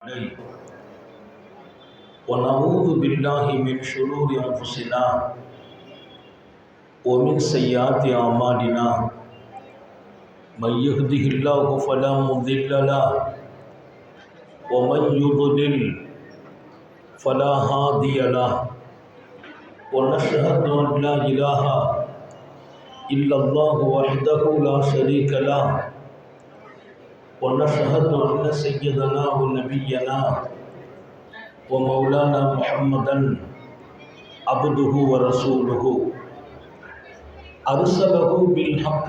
عليه ونعوذ بالله من شرور أنفسنا ومن سيئات أعمالنا من يهده الله فلا مضل له ومن يضلل فلا هادي له ونشهد أن لا إله إلا الله وحده لا شريك له ونشهد أن سيدنا ونبينا ومولانا محمدا عبده ورسوله أرسله بالحق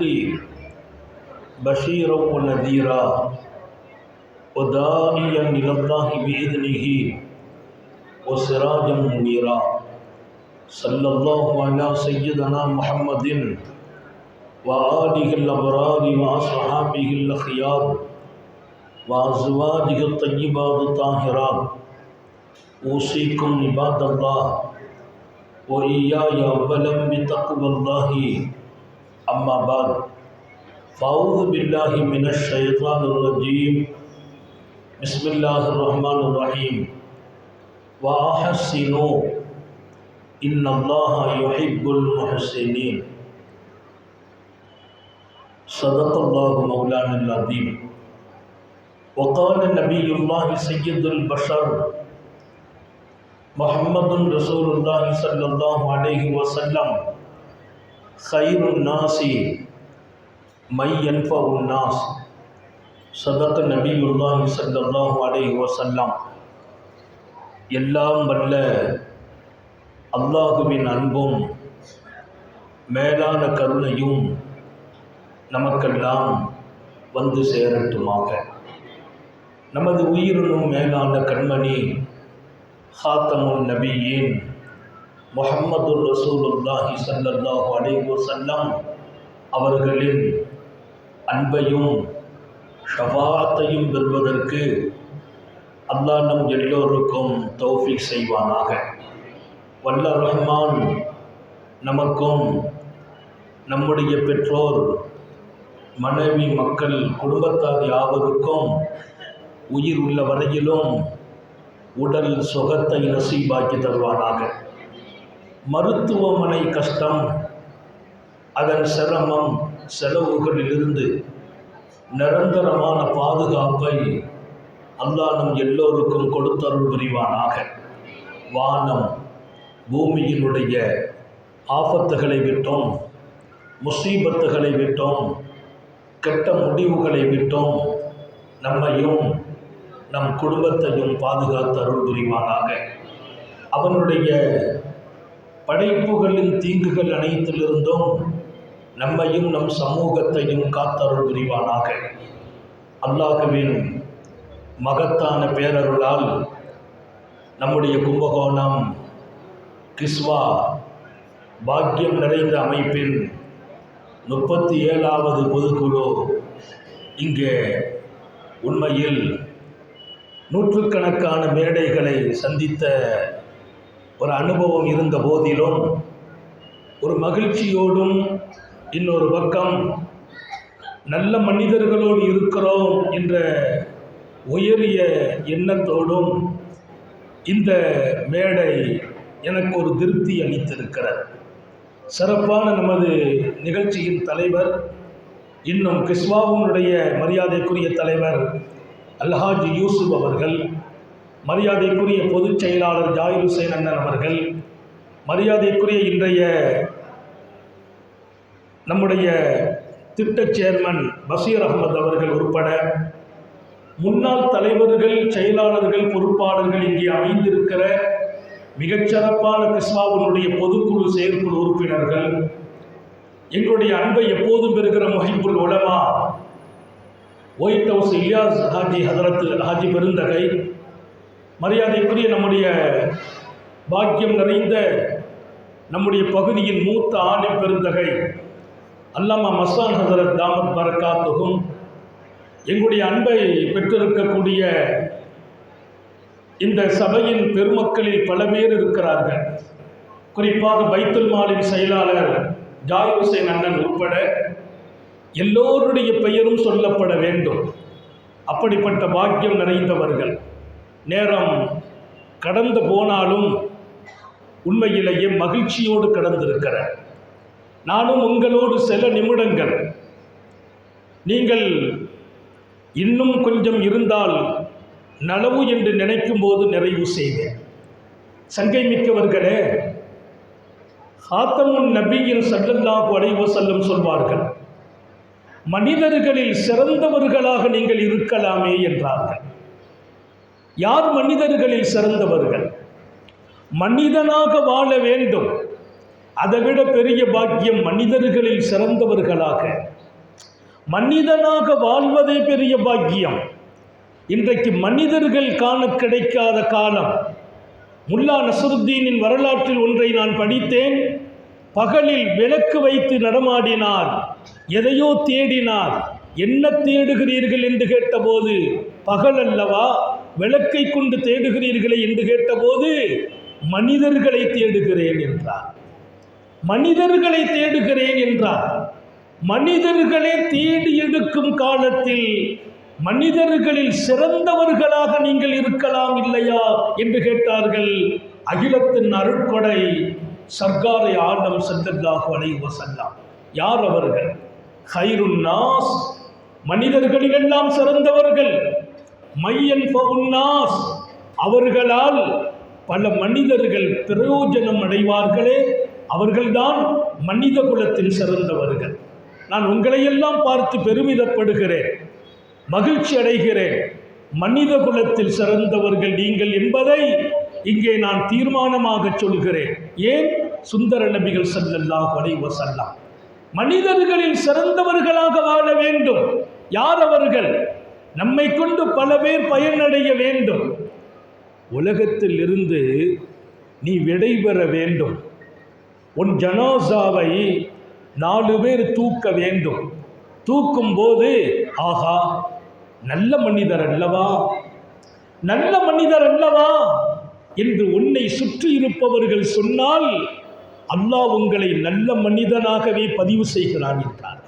بشيرا ونذيرا وداعيا إلى الله بإذنه وسراجا منيرا صلى الله على سيدنا محمد وآله الأبرار وأصحابه الأخيار وأزواجه الطيبات الطاهرات أوصيكم عباد الله وإياي أولا بتقوى الله أما بعد فأعوذ بالله من الشيطان الرجيم بسم الله الرحمن الرحيم وأحسنوا إن الله يحب المحسنين صدق الله مولانا العظيم وقال نبي الله سيد البشر محمد رسول الله صلى الله عليه وسلم خير الناس من ينفع الناس صدق نبي الله صلى الله عليه وسلم எல்லாம் வல்ல அல்லாஹுவின் அன்பும் மேலான கருணையும் நமக்கெல்லாம் வந்து சேரட்டுமாக. நமது உயிரினும் மேலான கண்மணி ஹாத்தமுன் நபியின் முஹம்மது ரசூலுல்லாஹி ஸல்லல்லாஹு அலைஹி வஸல்லம் அவர்களின் அன்பையும் ஷஃபாஅத்தையும் பெறுவதற்கு அல்லாஹ் நம் எல்லோருக்கும் தௌஃபீக் செய்வானாக. வல்ல ரஹ்மான் நமக்கும் நம்முடைய பெற்றோர் மனைவி மக்கள் குடும்பத்தார் யாவருக்கும் உயிர் உள்ள வரையிலும் உடல் சுகத்தை நசீபாக்கி தருவானாக. மருத்துவமனை கஷ்டம், அதன் சிரமம் செலவுகளிலிருந்து நிரந்தரமான பாதுகாப்பை அல்லாஹ் நம் எல்லோருக்கும் கொடுத்தருள் புரிவானாக. வானம் பூமியினுடைய ஆபத்துகளை விட்டோம், முசீபத்துகளை விட்டோம், கெட்ட முடிவுகளை விட்டோம் நம்மையும் நம் குடும்பத்தையும் பாதுகாத்து அருள் புரிவானாக. அவனுடைய படைப்புகளின் தீங்குகள் அனைத்திலிருந்தும் நம்மையும் நம் சமூகத்தையும் காத்தருள் புரிவானாக. அல்லாஹ்வின் மகத்தான பேரருளால் நம்முடைய கும்பகோணம் கிஸ்வா பாக்கியம் நிறைந்த அமைப்பின் 37வது பொதுக்குழு இங்கே உண்மையில் நூற்றுக்கணக்கான மேடைகளை சந்தித்த ஒரு அனுபவம் இருந்த போதிலும் ஒரு மகிழ்ச்சியோடும் இன்னொரு பக்கம் நல்ல மனிதர்களோடு இருக்கிறோம் என்ற உயரிய எண்ணத்தோடும் இந்த மேடை எனக்கு ஒரு திருப்தி அளித்திருக்கிறது. சிறப்பான நமது நிகழ்ச்சியின் தலைவர், இன்னும் கிஸ்வாவினுடைய மரியாதைக்குரிய தலைவர் அல்ஹாஜி யூசுப் அவர்கள், மரியாதைக்குரிய பொதுச் செயலாளர் ஜாயிர் ஹுசைன் அண்ணன் அவர்கள், மரியாதைக்குரிய இன்றைய நம்முடைய திட்ட சேர்மன் பஷீர் அகமது அவர்கள் உட்பட முன்னாள் தலைவர்கள், செயலாளர்கள், பொறுப்பாளர்கள் இங்கே அமைந்திருக்கிற மிகச்சிறப்பான கிஸ்வாவினுடைய பொதுக்குழு செயற்குழு உறுப்பினர்கள், எங்களுடைய அன்பை எப்போதும் பெறுகிற முஹிப்புல் உலமா ஒயிட் ஹவுஸ் இலியாஸ் ஹாஜி ஹதரத் ஹாஜி பெருந்தகை, மரியாதைக்குரிய நம்முடைய பாக்கியம் நிறைந்த நம்முடைய பகுதியின் மூத்த ஆலிம் பெருந்தகை அல்லாமா மஸ்தான் ஹதரத் தாமத் பரக்காத்துகும், எங்களுடைய அன்பை பெற்றிருக்கக்கூடிய இந்த சபையின் பெருமக்களில் பல பேர் இருக்கிறார்கள். குறிப்பாக பைத்துல் மாலின் செயலாளர் ஜாயிர் ஹுசைன் அண்ணன் உட்பட எல்லோருடைய பெயரும் சொல்லப்பட வேண்டும். அப்படிப்பட்ட பாக்கியம் நிறைந்தவர்கள். நேரம் கடந்து போனாலும் உண்மையிலேயே மகிழ்ச்சியோடு கடந்திருக்கிறேன். நானும் உங்களோடு சில நிமிடங்கள் நீங்கள் இன்னும் கொஞ்சம் இருந்தால் நலவு என்று நினைக்கும் போது நிறைவு செய்வேன். சங்கை மிக்கவர்களே, ஹாத்தமுன் நபியின் ஸல்லல்லாஹு அலைஹி வஸல்லம் சொல்வார்கள், மனிதர்களில் சிறந்தவர்களாக நீங்கள் இருக்கலாமே என்றார்கள். யார் மனிதர்களில் சிறந்தவர்கள்? மனிதனாக வாழ வேண்டும், அதைவிட பெரிய பாக்கியம் மனிதர்களில் சிறந்தவர்களாக மனிதனாக வாழ்வதே பெரிய பாக்கியம். இன்றைக்கு மனிதர்கள் காண கிடைக்காத காலம். முல்லா நஸ்ருத்தீனின் வரலாற்றில் ஒன்றை நான் படித்தேன். பகலில் விளக்கு வைத்து நடமாடினார், எதையோ தேடினார். என்ன தேடுகிறீர்கள் என்று கேட்டபோது, பகல் அல்லவா, விளக்கை கொண்டு தேடுகிறீர்களே என்று கேட்டபோது, மனிதர்களை தேடுகிறேன் என்றார். மனிதர்களை தேடுகிறேன் என்றார். மனிதர்களை தேடி எடுக்கும் காலத்தில் மனிதர்களில் சிறந்தவர்களாக நீங்கள் இருக்கலாம் இல்லையா என்று கேட்டார்கள். அகிலத்தின் அருட்கொடை சர்க்காரை ஆலம் ஸல்லல்லாஹு அலைஹி வஸல்லம். யார் அவர்கள்? கைருன் நாஸ், மனிதர்களிலெல்லாம் சிறந்தவர்கள். மையன் ஃபவுன்னாஸ், அவர்களால் பல மனிதர்கள் பிரயோஜனம் அடைவார்களே, அவர்கள்தான் மனித குலத்தில் சிறந்தவர்கள். நான் உங்களையெல்லாம் பார்த்து பெருமிதப்படுகிறேன், மகிழ்ச்சி அடைகிறேன். மனித குலத்தில் சிறந்தவர்கள் நீங்கள் என்பதை இங்கே நான் தீர்மானமாக சொல்கிறேன். ஏன்? சுந்தர நபிகள் ஸல்லல்லாஹு அலைஹி வஸல்லம் மனிதர்களில் சிறந்தவர்களாக வாழ வேண்டும். யார் அவர்கள்? நம்மை கொண்டு பல பேர் பயனடைய வேண்டும். உலகத்தில் இருந்து நீ விடைபெற வேண்டும். உன் ஜனாசாவை 4 பேர் தூக்க வேண்டும். தூக்கும் போது, ஆஹா, நல்ல மனிதர் அல்லவா, நல்ல மனிதர் அல்லவா என்று உன்னை சுற்றி இருப்பவர்கள் சொன்னால், அல்லாஹ் உங்களை நல்ல மனிதனாகவே பதிவு செய்கிறான் என்றார்.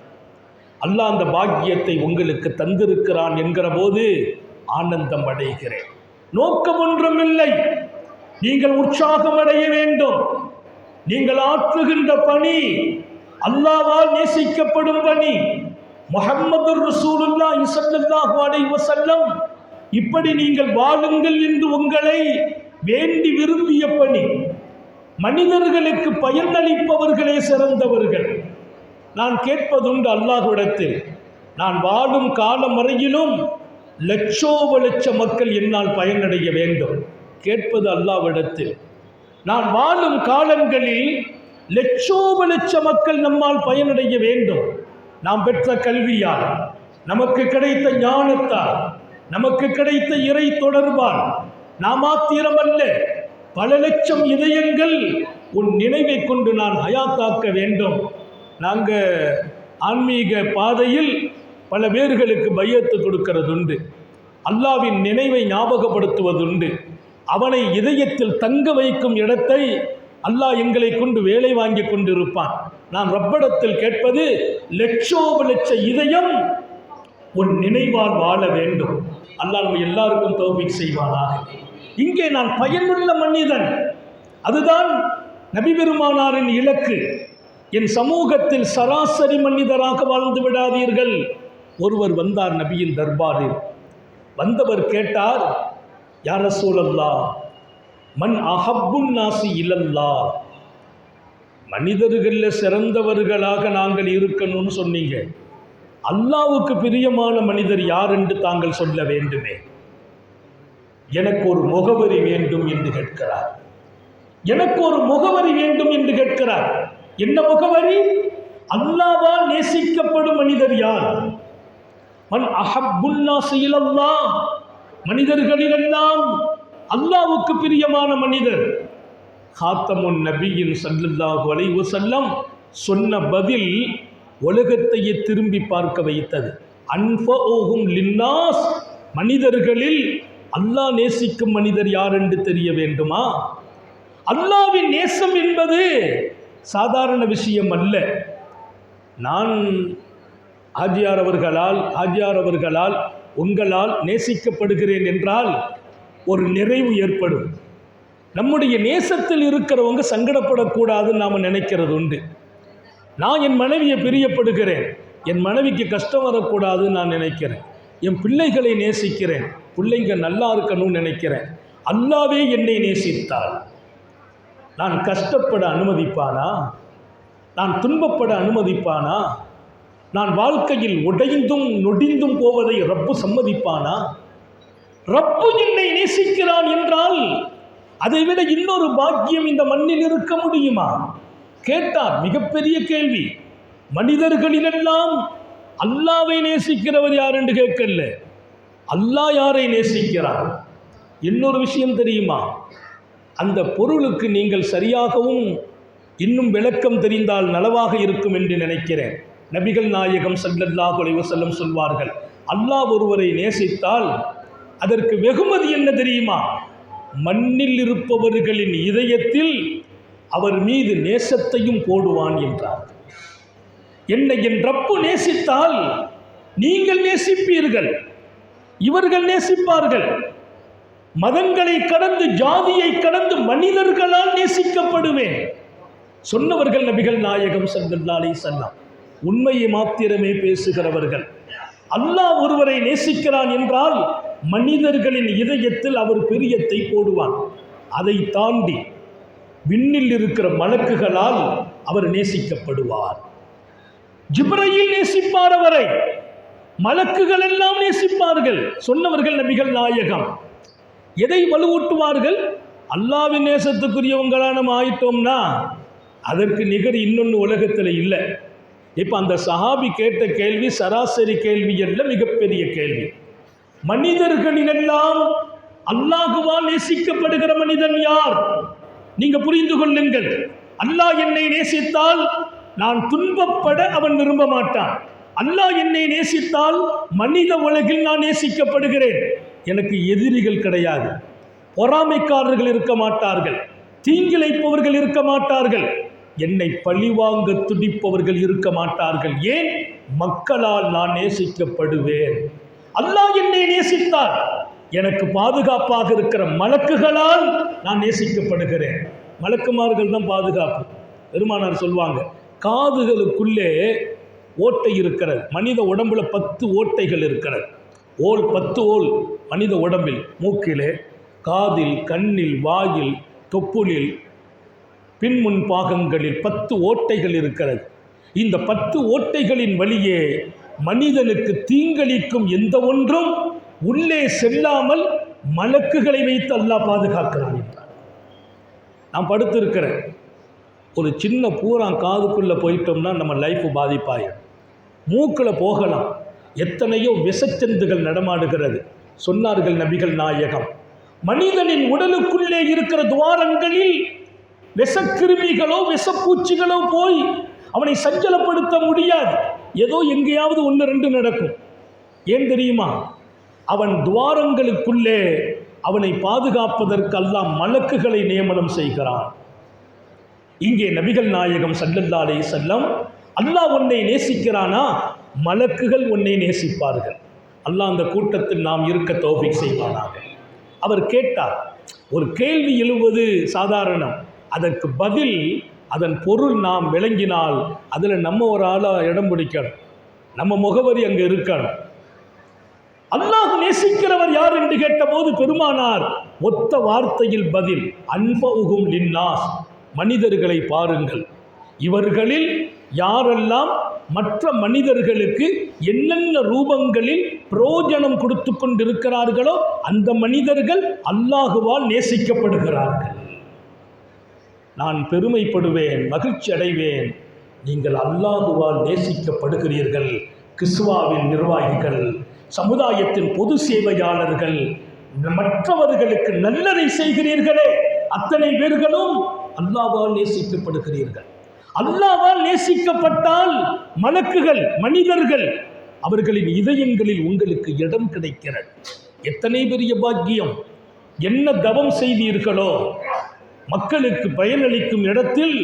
அல்லாஹ் அந்த பாக்கியத்தை உங்களுக்கு தந்திருக்கிறான் என்கிற போது ஆனந்தம் அடைகிறேன். நோக்கம் ஒன்றுமில்லை, நீங்கள் உற்சாகம் அடைய வேண்டும். நீங்கள் ஆற்றுகின்ற பணி அல்லாஹ்வால் நேசிக்கப்படும் பணி. முஹம்மது ரசூலுல்லாஹி ஸல்லல்லாஹு அலைஹி வஸல்லம் இப்படி நீங்கள் வாழுங்கள் என்று உங்களை வேண்டி விரும்பிய பணி. மனிதர்களுக்கு பயனளிப்பவர்களே சிறந்தவர்கள். நான் கேட்பதுண்டு அல்லாஹ்விடத்தில், நான் வாழும் காலம் வரையிலும் லட்சோப லட்ச மக்கள் என்னால் பயனடைய வேண்டும். கேட்பது அல்லாஹ்விடத்தில். நான் வாழும் காலங்களில் லட்சோப லட்ச மக்கள் நம்மால் பயனடைய வேண்டும். நாம் பெற்ற கல்வியால், நமக்கு கிடைத்த ஞானத்தால், நமக்கு கிடைத்த இறை தொடர்பால், நாம் மாத்திரமல்ல, பல லட்சம் இதயங்கள் உன் நினைவை கொண்டு நான் ஹயாத்தாக்க வேண்டும். நாங்கள் ஆன்மீக பாதையில் பல பேர்களுக்கு பையத்து கொடுக்கிறதுண்டு, அல்லாவின் நினைவை ஞாபகப்படுத்துவதுண்டு. அவனை இதயத்தில் தங்க வைக்கும் இடத்தை அல்லாஹ் எங்களை கொண்டு வேலை வாங்கி கொண்டிருப்பான். நான் ரப்பிடத்தில் கேட்பது, லட்சோப லட்ச இதயம் உன் நினைவால் வாழ வேண்டும். அல்லாஹ் நம்ம எல்லாருக்கும் தௌஃபீக் செய்வானாக. இங்கே நான் பயனுள்ள மனிதன், அதுதான் நபி பெருமானாரின் இலக்கு. என் சமூகத்தில் சராசரி மனிதராக வாழ்ந்து விடாதீர்கள். ஒருவர் வந்தார் நபியின் தர்பாரில். வந்தவர் கேட்டார், யா ரசூலல்லாஹ், மன் அஹப்புன் நாசி இலல்லாஹ், மனிதர்களில் சிறந்தவர்களாக நாங்கள் இருக்கணும்னு சொன்னீங்க, அல்லாஹ்வுக்கு பிரியமான மனிதர் யார் என்று தாங்கள் சொல்ல வேண்டுமே. எனக்கு ஒரு முகவரி வேண்டும் என்று கேட்கிறார். எனக்கு ஒரு முகவரி வேண்டும் என்று கேட்கிறார். என்ன முகவரி? அல்லாஹ்வால் நேசிக்கப்படும் மனிதர் யார்? மன் அஹப்புன் நாசி இலல்லாஹ், மனிதர்களிலெல்லாம் அல்லாஹ்வுக்கு பிரியமான மனிதர். ஹாத்தமுன் நபியின் ஸல்லல்லாஹு அலைஹி வஸல்லம் சொன்ன பதில் உலகத்தையே திரும்பி பார்க்க வைத்தது. அன்ஃபஉஹும் லின்னாஸ், மனிதர்களில் அல்லாஹ் நேசிக்கும் மனிதர் யார் என்று தெரிய வேண்டுமா? அல்லாஹ்வின் நேசம் என்பது சாதாரண விஷயம் அல்ல. நான் ஆஜியார் அவர்களால் உங்களால் நேசிக்கப்படுகிறேன் என்றால் ஒரு நிறைவு ஏற்படும். நம்முடைய நேசத்தில் இருக்கிறவங்க சங்கடப்படக்கூடாதுன்னு நாம் நினைக்கிறது உண்டு. நான் என் மனைவியை பிரியப்படுகிறேன், என் மனைவிக்கு கஷ்டம் வரக்கூடாதுன்னு நான் நினைக்கிறேன். என் பிள்ளைகளை நேசிக்கிறேன், பிள்ளைங்க நல்லா இருக்கணும்னு நினைக்கிறேன். அல்லாவே என்னை நேசித்தால் நான் கஷ்டப்பட அனுமதிப்பானா? நான் துன்பப்பட அனுமதிப்பானா? நான் வாழ்க்கையில் உடைந்தும் நொடிந்தும் போவதை ரப்பு சம்மதிப்பானா? ரப்பு என்னை நேசிக்கிறான் என்றால் அதைவிட இன்னொரு பாக்கியம் இந்த மண்ணில் இருக்க முடியுமா? கேட்டார். மிகப்பெரிய கேள்வி. மனிதர்களிலெல்லாம் அல்லாவை நேசிக்கிறவர் யார் என்று கேட்கல, அல்லாஹ் யாரை நேசிக்கிறார்? இன்னொரு விஷயம் தெரியுமா? அந்த பொருளுக்கு நீங்கள் சரியாகவும் இன்னும் விளக்கம் தெரிந்தால் நலவாக இருக்கும் என்று நினைக்கிறேன். நபிகள் நாயகம் ஸல்லல்லாஹு அலைஹி வஸல்லம் சொல்வார்கள், அல்லாஹ் ஒருவரை நேசித்தால் அதற்கு வெகுமதி என்ன தெரியுமா? மண்ணில் இருப்பவர்களின் இதயத்தில் அவர் மீது நேசத்தையும் போடுவான் என்றார். என்னை என் ரப்பு நேசித்தால் நீங்கள் நேசிப்பீர்கள், இவர்கள் நேசிப்பார்கள். மதங்களை கடந்து, ஜாதியை கடந்து மனிதர்களால் நேசிக்கப்படுவேன் சொன்னவர்கள் நபிகள் நாயகம் ஸல்லல்லாஹு அலைஹி வஸல்லம். உண்மையை மாத்திரமே பேசுகிறவர்கள். அல்லாஹ் ஒருவரை நேசிக்கிறான் என்றால் மனிதர்களின் இதயத்தில் அவர் பிரியத்தை போடுவான். அதை தாண்டி விண்ணில் இருக்கிற மலக்குகளால் அவர் நேசிக்கப்படுவார். ஜிப்ரீல் நேசிப்பார் அவரை, மலக்குகள் எல்லாம் நேசிப்பார்கள் சொன்னவர்கள் நபிகள் நாயகம். எதை வலுவூட்டுவார்கள்? அல்லாஹ்வின் நேசத்துக்குரியவங்களா நம்ம ஆயிட்டோம்னா அதற்கு நிகர் இன்னொன்று உலகத்தில் இல்லை. இப்போ அந்த சஹாபி கேட்ட கேள்வி சராசரி கேள்வி அல்ல, மிகப்பெரிய கேள்வி. மனிதர்களிலெல்லாம் அல்லாஹுவால் நேசிக்கப்படுகிற மனிதன் யார்? நீங்க புரிந்து கொள்ளுங்கள். அல்லாஹ் என்னை நேசித்தால் நான் துன்பப்பட அவன் விரும்ப மாட்டான். அல்லாஹ் என்னை நேசித்தால் மனித உலகில் நான் நேசிக்கப்படுகிறேன். எனக்கு எதிரிகள் கிடையாது, பொறாமைக்காரர்கள் இருக்க மாட்டார்கள், தீங்கிழைப்பவர்கள் இருக்க மாட்டார்கள், என்னை பழிவாங்க துடிப்பவர்கள் இருக்க மாட்டார்கள். ஏன்? மக்களால் நான் நேசிக்கப்படுவேன். அல்லாஹ் என்னை நேசித்தால் எனக்கு பாதுகாப்பாக இருக்கிற மலக்குகளால் நான் நேசிக்கப்படுகிறேன். மலக்குமார்கள் தான் பாதுகாப்பு. பெருமானார் சொல்வாங்க, காதுகளுக்குள்ளே ஓட்டை இருக்கிறது. மனித உடம்புல 10 ஓட்டைகள் இருக்கிறது. 10 ஓல் மனித உடம்பில், மூக்கிலே, காதில், கண்ணில், வாயில், தொப்புளில், பின்முன் பாகங்களில் 10 ஓட்டைகள் இருக்கிறது. இந்த 10 ஓட்டைகளின் வழியே மனிதனுக்கு தீங்களிக்கும் எந்த ஒன்றும் உள்ளே செல்லாமல் மலக்குகளை வைத்து அல்லாஹ் பாதுகாக்கிறான் என்றார். நான் படுத்திருக்கிறேன், ஒரு சின்ன பூரான் காதுக்குள்ளே போயிட்டோம்னா நம்ம லைஃப் பாதிப்பாயிடும். மூக்கில் போகலாம், எத்தனையோ விஷச்சந்துகள் நடமாடுகிறது சொன்னார்கள் நபிகள் நாயகம். மனிதனின் உடலுக்குள்ளே இருக்கிற துவாரங்களில் விஷக்கிருமிகளோ விஷப்பூச்சிகளோ போய் அவனை சஞ்சலப்படுத்த முடியாது. ஏதோ எங்கேயாவது 1-2 நடக்கும். ஏன் தெரியுமா? அவன் துவாரங்களுக்குள்ளே அவனை பாதுகாப்பதற்கு அல்லாஹ் மலக்குகளை நியமனம் செய்கிறான். இங்கே நபிகள் நாயகம் ஸல்லல்லாஹு அலைஹி வஸல்லம், அல்லாஹ் உன்னை நேசிக்கிறானா, மலக்குகள் உன்னை நேசிப்பார்கள். அல்லாஹ் அந்த கூட்டத்தில் நாம் இருக்க தௌஃபீக் செய்வானாக. அவர் கேட்டார். ஒரு கேள்வி எழுவது சாதாரணம், அதற்கு பதில், அதன் பொருள் நாம் விளங்கினால் அதில் நம்ம ஒரு ஆளாக இடம் பிடிக்கணும், நம்ம முகவரி அங்கே இருக்கணும். அல்லாஹ் நேசிக்கிறவர் யார் என்று கேட்டபோது பெருமானார் ஒத்த வார்த்தையில் பதில், அன்புகும் லின்னாஸ், மனிதர்களை பாருங்கள், இவர்களில் யாரெல்லாம் மற்ற மனிதர்களுக்கு என்னென்ன ரூபங்களில் பிரயோஜனம் கொடுத்து கொண்டிருக்கிறார்களோ அந்த மனிதர்கள் அல்லாஹுவால் நேசிக்கப்படுகிறார்கள். நான் பெருமைப்படுவேன், மகிழ்ச்சி அடைவேன், நீங்கள் அல்லாஹுவால் நேசிக்கப்படுகிறீர்கள். கிஸ்வாவின் நிர்வாகிகள், சமுதாயத்தின் பொது சேவையாளர்கள், மற்றவர்களுக்கு நல்லதை செய்கிறீர்களே, அத்தனை பேர்களும் அல்லாஹ்வால் நேசிக்கப்படுகிறீர்கள். அல்லாஹ்வால் நேசிக்கப்பட்டால் மலக்குகள், மனிதர்கள், அவர்களின் இதயங்களில் உங்களுக்கு இடம் கிடைக்கிறது. எத்தனை பெரிய பாக்கியம்! என்ன தவம் செய்தீர்களோ மக்களுக்கு பயனளிக்கும் இடத்தில்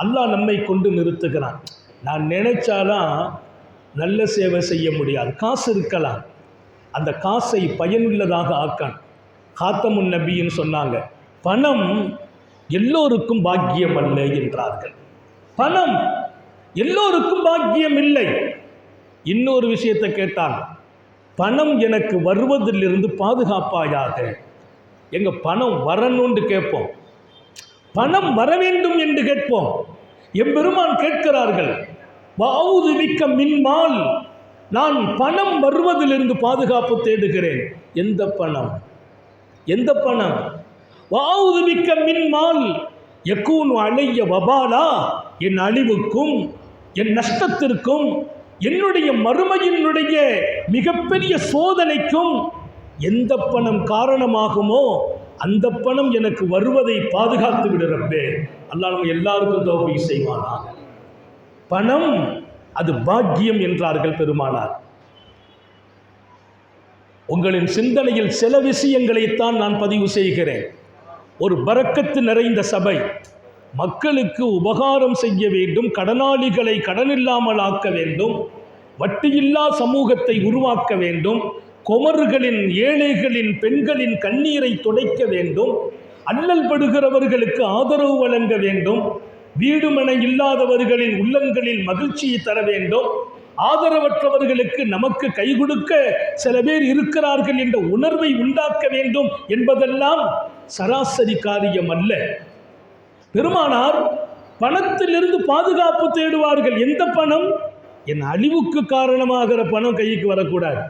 அல்லாஹ் நம்மை கொண்டு நிறுத்துகிறான். நான் நினைச்சாலாம் நல்ல சேவை செய்ய முடியாது. காசு இருக்கலாம், அந்த காசை பயனுள்ளதாக ஆக்கணும். காத்தமுன் நபின்னு சொன்னாங்க. பணம் எல்லோருக்கும் பாக்கியம் அல்ல என்றார்கள். பணம் எல்லோருக்கும் பாக்கியம் இல்லை. இன்னொரு விஷயத்தை கேட்டாங்க, பணம் எனக்கு வருவதிலிருந்து பாதுகாப்பாயாக. எங்க பணம் வரணும்னு கேட்போம், பணம் வர வேண்டும் என்று கேட்போம். எம்பெருமான் கேட்கிறார்கள், வஅஊது பிக்க மின்மால், நான் பணம் வருவதிலிருந்து பாதுகாப்பு தேடுகிறேன். எந்த பணம்? எந்த பணம்? வஅஊது பிக்க மின்மால் யகூனு அலைய வபாலா, என் அழிவுக்கும் என் நஷ்டத்திற்கும் என்னுடைய மறுமையினுடைய மிகப்பெரிய சோதனைக்கும் எந்த பணம் காரணமாகுமோ அந்த பணம் எனக்கு வருவதை பாதுகாத்து விடுறப்பே. அல்லாஹ் நம்ம எல்லாருக்கும் தௌஃபீக் செய்வானா. பணம் அது பாக்கியம் என்றார்கள் பெருமானார். உங்களின் சிந்தனையில் சில விஷயங்களைத்தான் நான் பதிவு செய்கிறேன். ஒரு பரக்கத்து நிறைந்த சபை, மக்களுக்கு உபகாரம் செய்ய வேண்டும், கடனாளிகளை கடனில்லாமல் ஆக்க வேண்டும், வட்டியில்லா சமூகத்தை உருவாக்க வேண்டும், குமர்களின் ஏழைகளின் பெண்களின் கண்ணீரை துடைக்க வேண்டும், அல்லல் படுகிறவர்களுக்கு ஆதரவு வழங்க வேண்டும், வீடுமனை இல்லாதவர்களின் உள்ளங்களில் மகிழ்ச்சியை தர வேண்டும், ஆதரவற்றவர்களுக்கு நமக்கு கை கொடுக்க சில பேர் இருக்கிறார்கள் என்ற உணர்வை உண்டாக்க வேண்டும் என்பதெல்லாம் சராசரி காரியம் அல்ல. பெருமானார் பணத்திலிருந்து பாதுகாப்பு தேடுவார்கள். எந்த பணம்? என் அழிவுக்கு காரணமாகிற பணம் கைக்கு வரக்கூடாது.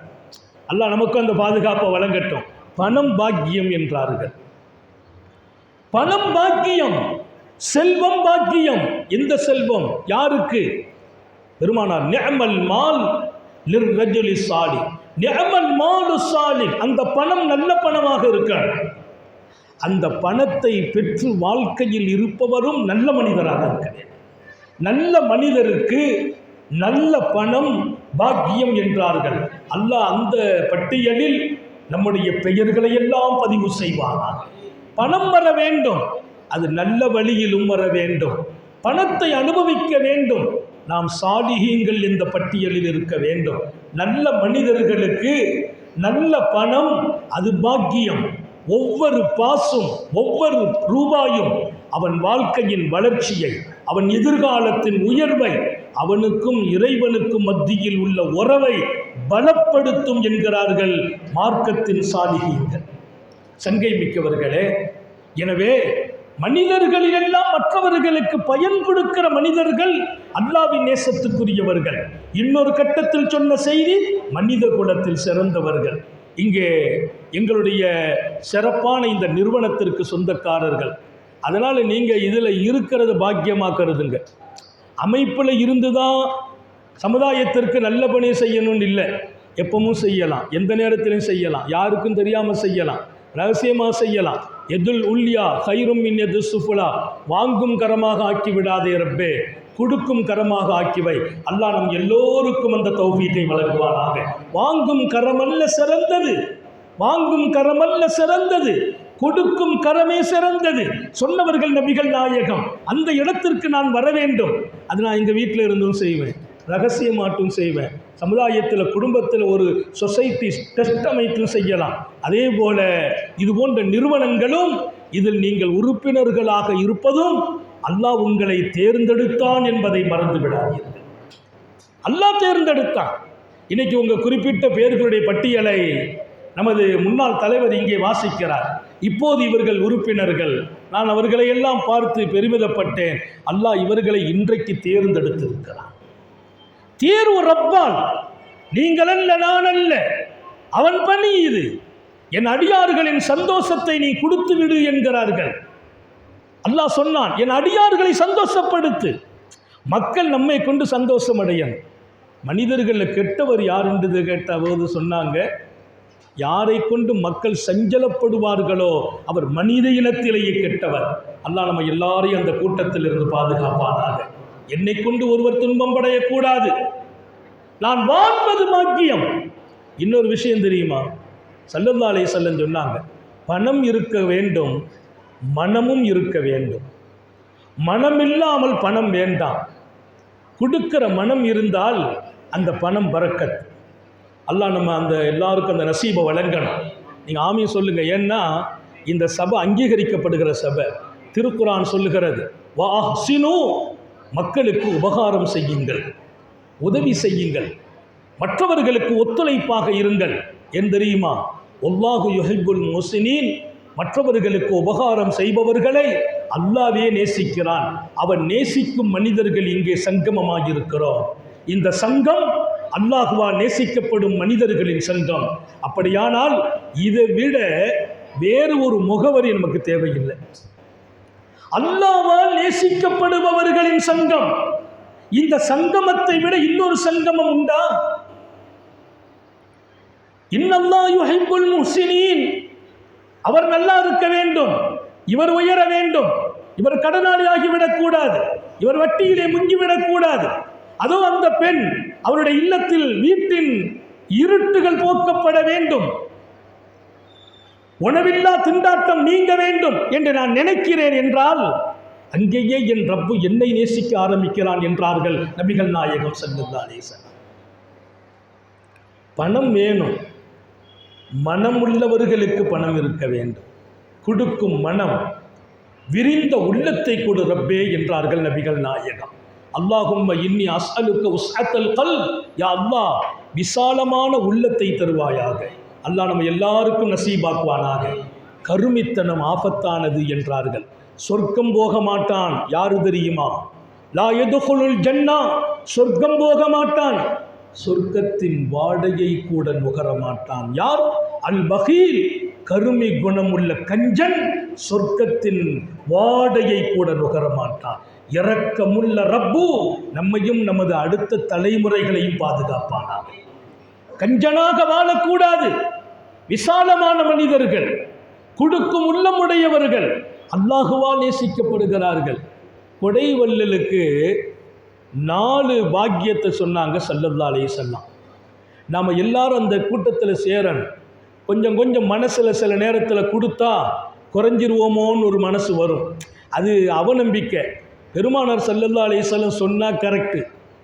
அல்லாஹ் நமக்கு அந்த பாதுகாப்பை வழங்கட்டும். பணம் பாக்கியம் என்றார்கள். பணம் பாக்கியம், செல்வம் பாக்கியம். எந்த செல்வம்? யாருக்கு? பெருமானார் நிஅமல் மால் லிர்ரஜுலி சாலிஹ், நிஅமல் மாலு சாலிஹ். அந்த பணம் நல்ல பணமாக இருக்காது. அந்த பணத்தை பெற்று வாழ்க்கையில் இருப்பவரும் நல்ல மனிதராக இருக்கிறார். நல்ல மனிதருக்கு நல்ல பணம் பாக்கியம் என்றார்கள். அல்லாஹ் அந்த பட்டியலில் நம்முடைய பெயர்களை எல்லாம் பதிவு செய்வானாக. பணம் வர வேண்டும், அது நல்ல வழியிலும் வர வேண்டும், பணத்தை அனுபவிக்க வேண்டும். நாம் சாலிஹீன்கள் இந்த பட்டியலில் இருக்க வேண்டும். நல்ல மனிதர்களுக்கு நல்ல பணம் அது பாக்கியம். ஒவ்வொரு பாசும் ஒவ்வொரு ரூபாயும் அவன் வாழ்க்கையின் வளர்ச்சியை, அவன் எதிர்காலத்தின் உயர்வை, அவனுக்கும் இறைவனுக்கும் மத்தியில் உள்ள உறவை பலப்படுத்தும் என்கிறார்கள் மார்க்கத்தின் சாலிஹீன்கள். சங்கை மிக்கவர்களே, எனவே மனிதர்களிலெல்லாம் மற்றவர்களுக்கு பயன் கொடுக்கிற மனிதர்கள் அல்லாஹ்வின் நேசத்துக்குரியவர்கள். இன்னொரு கட்டத்தில் சொன்ன செய்தி, மனித குலத்தில் சிறந்தவர்கள். இங்கே எங்களுடைய சிறப்பான இந்த நிறுவனத்திற்கு சொந்தக்காரர்கள். அதனால் நீங்கள் இதில் இருக்கிறது பாக்கியமாக்கிறதுங்க. அமைப்பில் இருந்து தான் சமுதாயத்திற்கு நல்ல பணி செய்யணும்னு இல்லை, எப்பவும் செய்யலாம், எந்த நேரத்திலும் செய்யலாம், யாருக்கும் தெரியாமல் செய்யலாம், ரகசியமாக செய்யலாம். எதுல் உல்யா ஹைரும் மின் எது சுஃபுலா, வாங்கும் கரமாக ஆக்கி விடாதே ரப்பே, கொடுக்கும் கரமாக ஆக்கிவை. அல்லாஹ் நம் எல்லோருக்கும் அந்த தௌஃபீக்கை வழங்குவானாக. வாங்கும் கரமல்ல சிறந்தது, வாங்கும் கரமல்ல சிறந்தது, கொடுக்கும் கரமே சிறந்தது சொன்னவர்கள் நபிகள் நாயகம். அந்த இடத்திற்கு நான் வர வேண்டும். அது நான் எங்கள் வீட்டில் இருந்தும் செய்வேன், ரகசியமாட்டும் செய்வேன், சமுதாயத்தில் குடும்பத்தில் ஒரு சொசைட்டி டெஸ்ட் அமைத்தும் செய்யலாம். அதே போல இது போன்ற நிறுவனங்களும் இதில் நீங்கள் உறுப்பினர்களாக இருப்பதும் அல்லாஹ் உங்களை தேர்ந்தெடுத்தான் என்பதை மறந்து விடாதீர்கள். அல்லாஹ் தேர்ந்தெடுத்தான். இன்னைக்கு உங்கள் குறிப்பிட்ட பேர்களுடைய பட்டியலை நமது முன்னாள் தலைவர் இங்கே வாசிக்கிறார். இப்போது இவர்கள் உறுப்பினர்கள். நான் அவர்களை எல்லாம் பார்த்து பெருமிதப்பட்டேன். அல்லாஹ் இவர்களை இன்றைக்கு தேர்ந்தெடுத்திருக்கிறார். தேர்வு ரப்பால், நீங்கள் அல்ல, நான் அல்ல, அவன் பணி இது. என் அடியார்களின் சந்தோஷத்தை நீ கொடுத்து விடு என்கிறார்கள். அல்லாஹ் சொன்னான், என் அடியார்களை சந்தோஷப்படுத்து. மக்கள் நம்மை கொண்டு சந்தோஷம் அடையணும். மனிதர்களில் கெட்டவர் யார் என்று கேட்ட போது சொன்னாங்க, யாரை கொண்டு மக்கள் சஞ்சலப்படுவார்களோ அவர் மனித இனத்திலேயே கெட்டவர். அல்லாஹ் நம்ம எல்லாரையும் அந்த கூட்டத்தில் இருந்து பாதுகாப்பானாக. என்னை கொண்டு ஒருவர் துன்பம் அடையக்கூடாது. நான் வாழ்வது பாக்கியம். இன்னொரு விஷயம் தெரியுமா? ஸல்லல்லாஹு அலைஹி வஸல்லம் சொன்னாங்க, பணம் இருக்க வேண்டும், மனமும் இருக்க வேண்டும். மனம் இல்லாமல் பணம் வேண்டாம். கொடுக்கிற மனம் இருந்தால் அந்த பணம் பரக்கத். அல்லாஹ் நம்ம அந்த எல்லாருக்கும் அந்த நசீபை வழங்கணும். நீங்கள் ஆமீன் சொல்லுங்கள். ஏன்னா இந்த சபை அங்கீகரிக்கப்படுகிற சபை. திருக்குரான் சொல்லுகிறது, வஅஹ்சினு, மக்களுக்கு உபகாரம் செய்யுங்கள், உதவி செய்யுங்கள், மற்றவர்களுக்கு ஒத்துழைப்பாக இருங்கள். ஏன் தெரியுமா? வல்லாஹு யுஹிப்புல் முஹ்சினீன், மற்றவர்களுக்கு உபகாரம் செய்பவர்களை அல்லாஹ்வே நேசிக்கிறான். அவன் நேசிக்கும் மனிதர்கள் இங்கே சங்கமமாக இருக்கிறோம். இந்த சங்கம் அல்லாஹ்வால் நேசிக்கப்படும் மனிதர்களின் சங்கம். அப்படியானால் இதை விட வேறு ஒரு முகவரி நமக்கு தேவையில்லை. அல்லாஹ்வால் நேசிக்கப்படுபவர்களின் சங்கம். இந்த சங்கமத்தை விட இன்னொரு சங்கமம் உண்டா? இன்னல்லாஹ் யுஹிப்புல் முஹ்சினீன், அவர் நல்லா இருக்க வேண்டும், இவர் உயர வேண்டும், இவர் கடனாளி ஆகிவிடக்கூடாது, இவர் வட்டியிலே முங்கிவிடக்கூடாது. அதோ அந்த பெண், அவருடைய இல்லத்தில் வீட்டின் இருட்டுகள் போக்கப்பட வேண்டும், உணவில்லா திண்டாட்டம் நீங்க வேண்டும் என்று நான் நினைக்கிறேன் என்றால் அங்கேயே என் ரப்பு என்னை நேசிக்க ஆரம்பிக்கிறான் என்றார்கள் நபிகள் நாயகம் ஸல்லல்லாஹு அலைஹி வஸல்லம். பணம் வேணும், மனம் உள்ளவர்களுக்கு பணம் இருக்க வேண்டும். கொடுக்கும் மனம், விரிந்த உள்ளத்தை கொடு ரப்பே என்றார்கள் நபிகள் நாயகம். அல்லாஹும்ம இன்னி அஸ்அலுக்க உஸ்அத்தல் கல்ப், யா அல்லாஹ் விசாலமான உள்ளத்தை தருவாயாக. அல்லாஹ் நம்ம எல்லாருக்கும் நசீபாக்குவானாக. கருமித்தனம் ஆபத்தானது என்றார்கள். சொர்க்கம் போக மாட்டான் யாரு தெரியுமா? லா யதுகுலுல் ஜன்னா, சொர்க்கம் போக மாட்டான், சொர்க்கத்தின் வாடையை கூட நுகர மாட்டான். யார்? அல் பகீல், கருமி குணமுள்ள கஞ்சன் சொர்க்கத்தின் வாடையை கூட நுகர மாட்டான். இரக்கமுள்ள ரப்பு நம்மையும் நமது அடுத்த தலைமுறைகளையும் பாதுகாப்பானாக. கஞ்சனாக வாழக்கூடாது. விசாலமான மனிதர்கள், கொடுக்கும் உள்ளமுடையவர்கள் அல்லாஹுவால் நேசிக்கப்படுகிறார்கள். கொடை வள்ளலுக்கு 4 பாக்கியத்தை சொன்னாங்க ஸல்லல்லாஹு அலைஹி வஸல்லம். நாம் எல்லாரும் அந்த கூட்டத்தில் சேரணும். கொஞ்சம் கொஞ்சம் மனசில் சில நேரத்தில் கொடுத்தா குறைஞ்சிருவோமோன்னு ஒரு மனசு வரும். அது அவநம்பிக்கை. பெருமானார் ஸல்லல்லாஹு அலைஹி வஸல்லம் சொன்னால் கரெக்டு,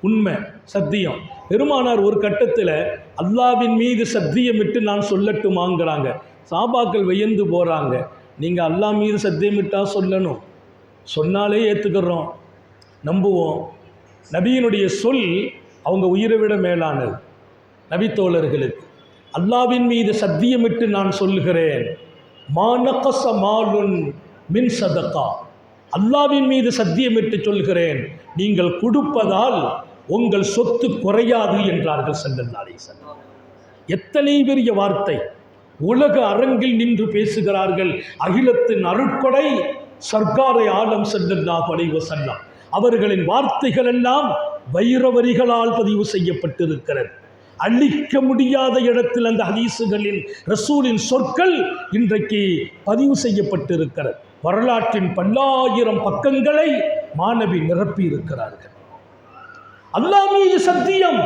உண்மை, சத்தியம். பெருமானார் ஒரு கட்டத்தில் அல்லாஹ்வின் மீது சத்தியமிட்டு நான் சொல்லட்டுமாங்கிறாங்க. சாபாக்கள் வியந்து போகிறாங்க. நீங்கள் அல்லாஹ் மீது சத்தியமிட்டா சொல்லணும், சொன்னாலே ஏற்றுக்கிறோம், நம்புவோம். நபியினுடைய சொல் அவங்க உயிரை விட மேலானது. நபித்தோழர்களுக்கு அல்லாஹ்வின் மீது சத்தியமிட்டு நான் சொல்லுகிறேன், மா நகஸ மாலுன் மின் சதகா, அல்லாஹ்வின் மீது சத்தியமிட்டு சொல்கிறேன், நீங்கள் கொடுப்பதால் உங்கள் சொத்து குறையாது என்றார்கள் ஸல்லல்லாஹு அலைஹி வஸல்லம். எத்தனை பெரிய வார்த்தை! உலக அரங்கில் நின்று பேசுகிறார்கள். அகிலத்தின் அருட்கொடை சர்க்காரை ஆலம் ஸல்லல்லாஹு அலைஹி வஸல்லம். அவர்களின் வார்த்தைகள் எல்லாம் வைரவரிகளால் பதிவு செய்யப்பட்டிருக்கிறது. அழிக்க முடியாத இடத்தில் அந்த ஹதீசுகளின் ரசூலின் சொற்கள் இன்றைக்கு பதிவு செய்யப்பட்டிருக்கிறது. வரலாற்றின் பல்லாயிரம் பக்கங்களை மாணவி நிரப்பி இருக்கிறார்கள். அல்லாஹ் மீது சத்தியம்,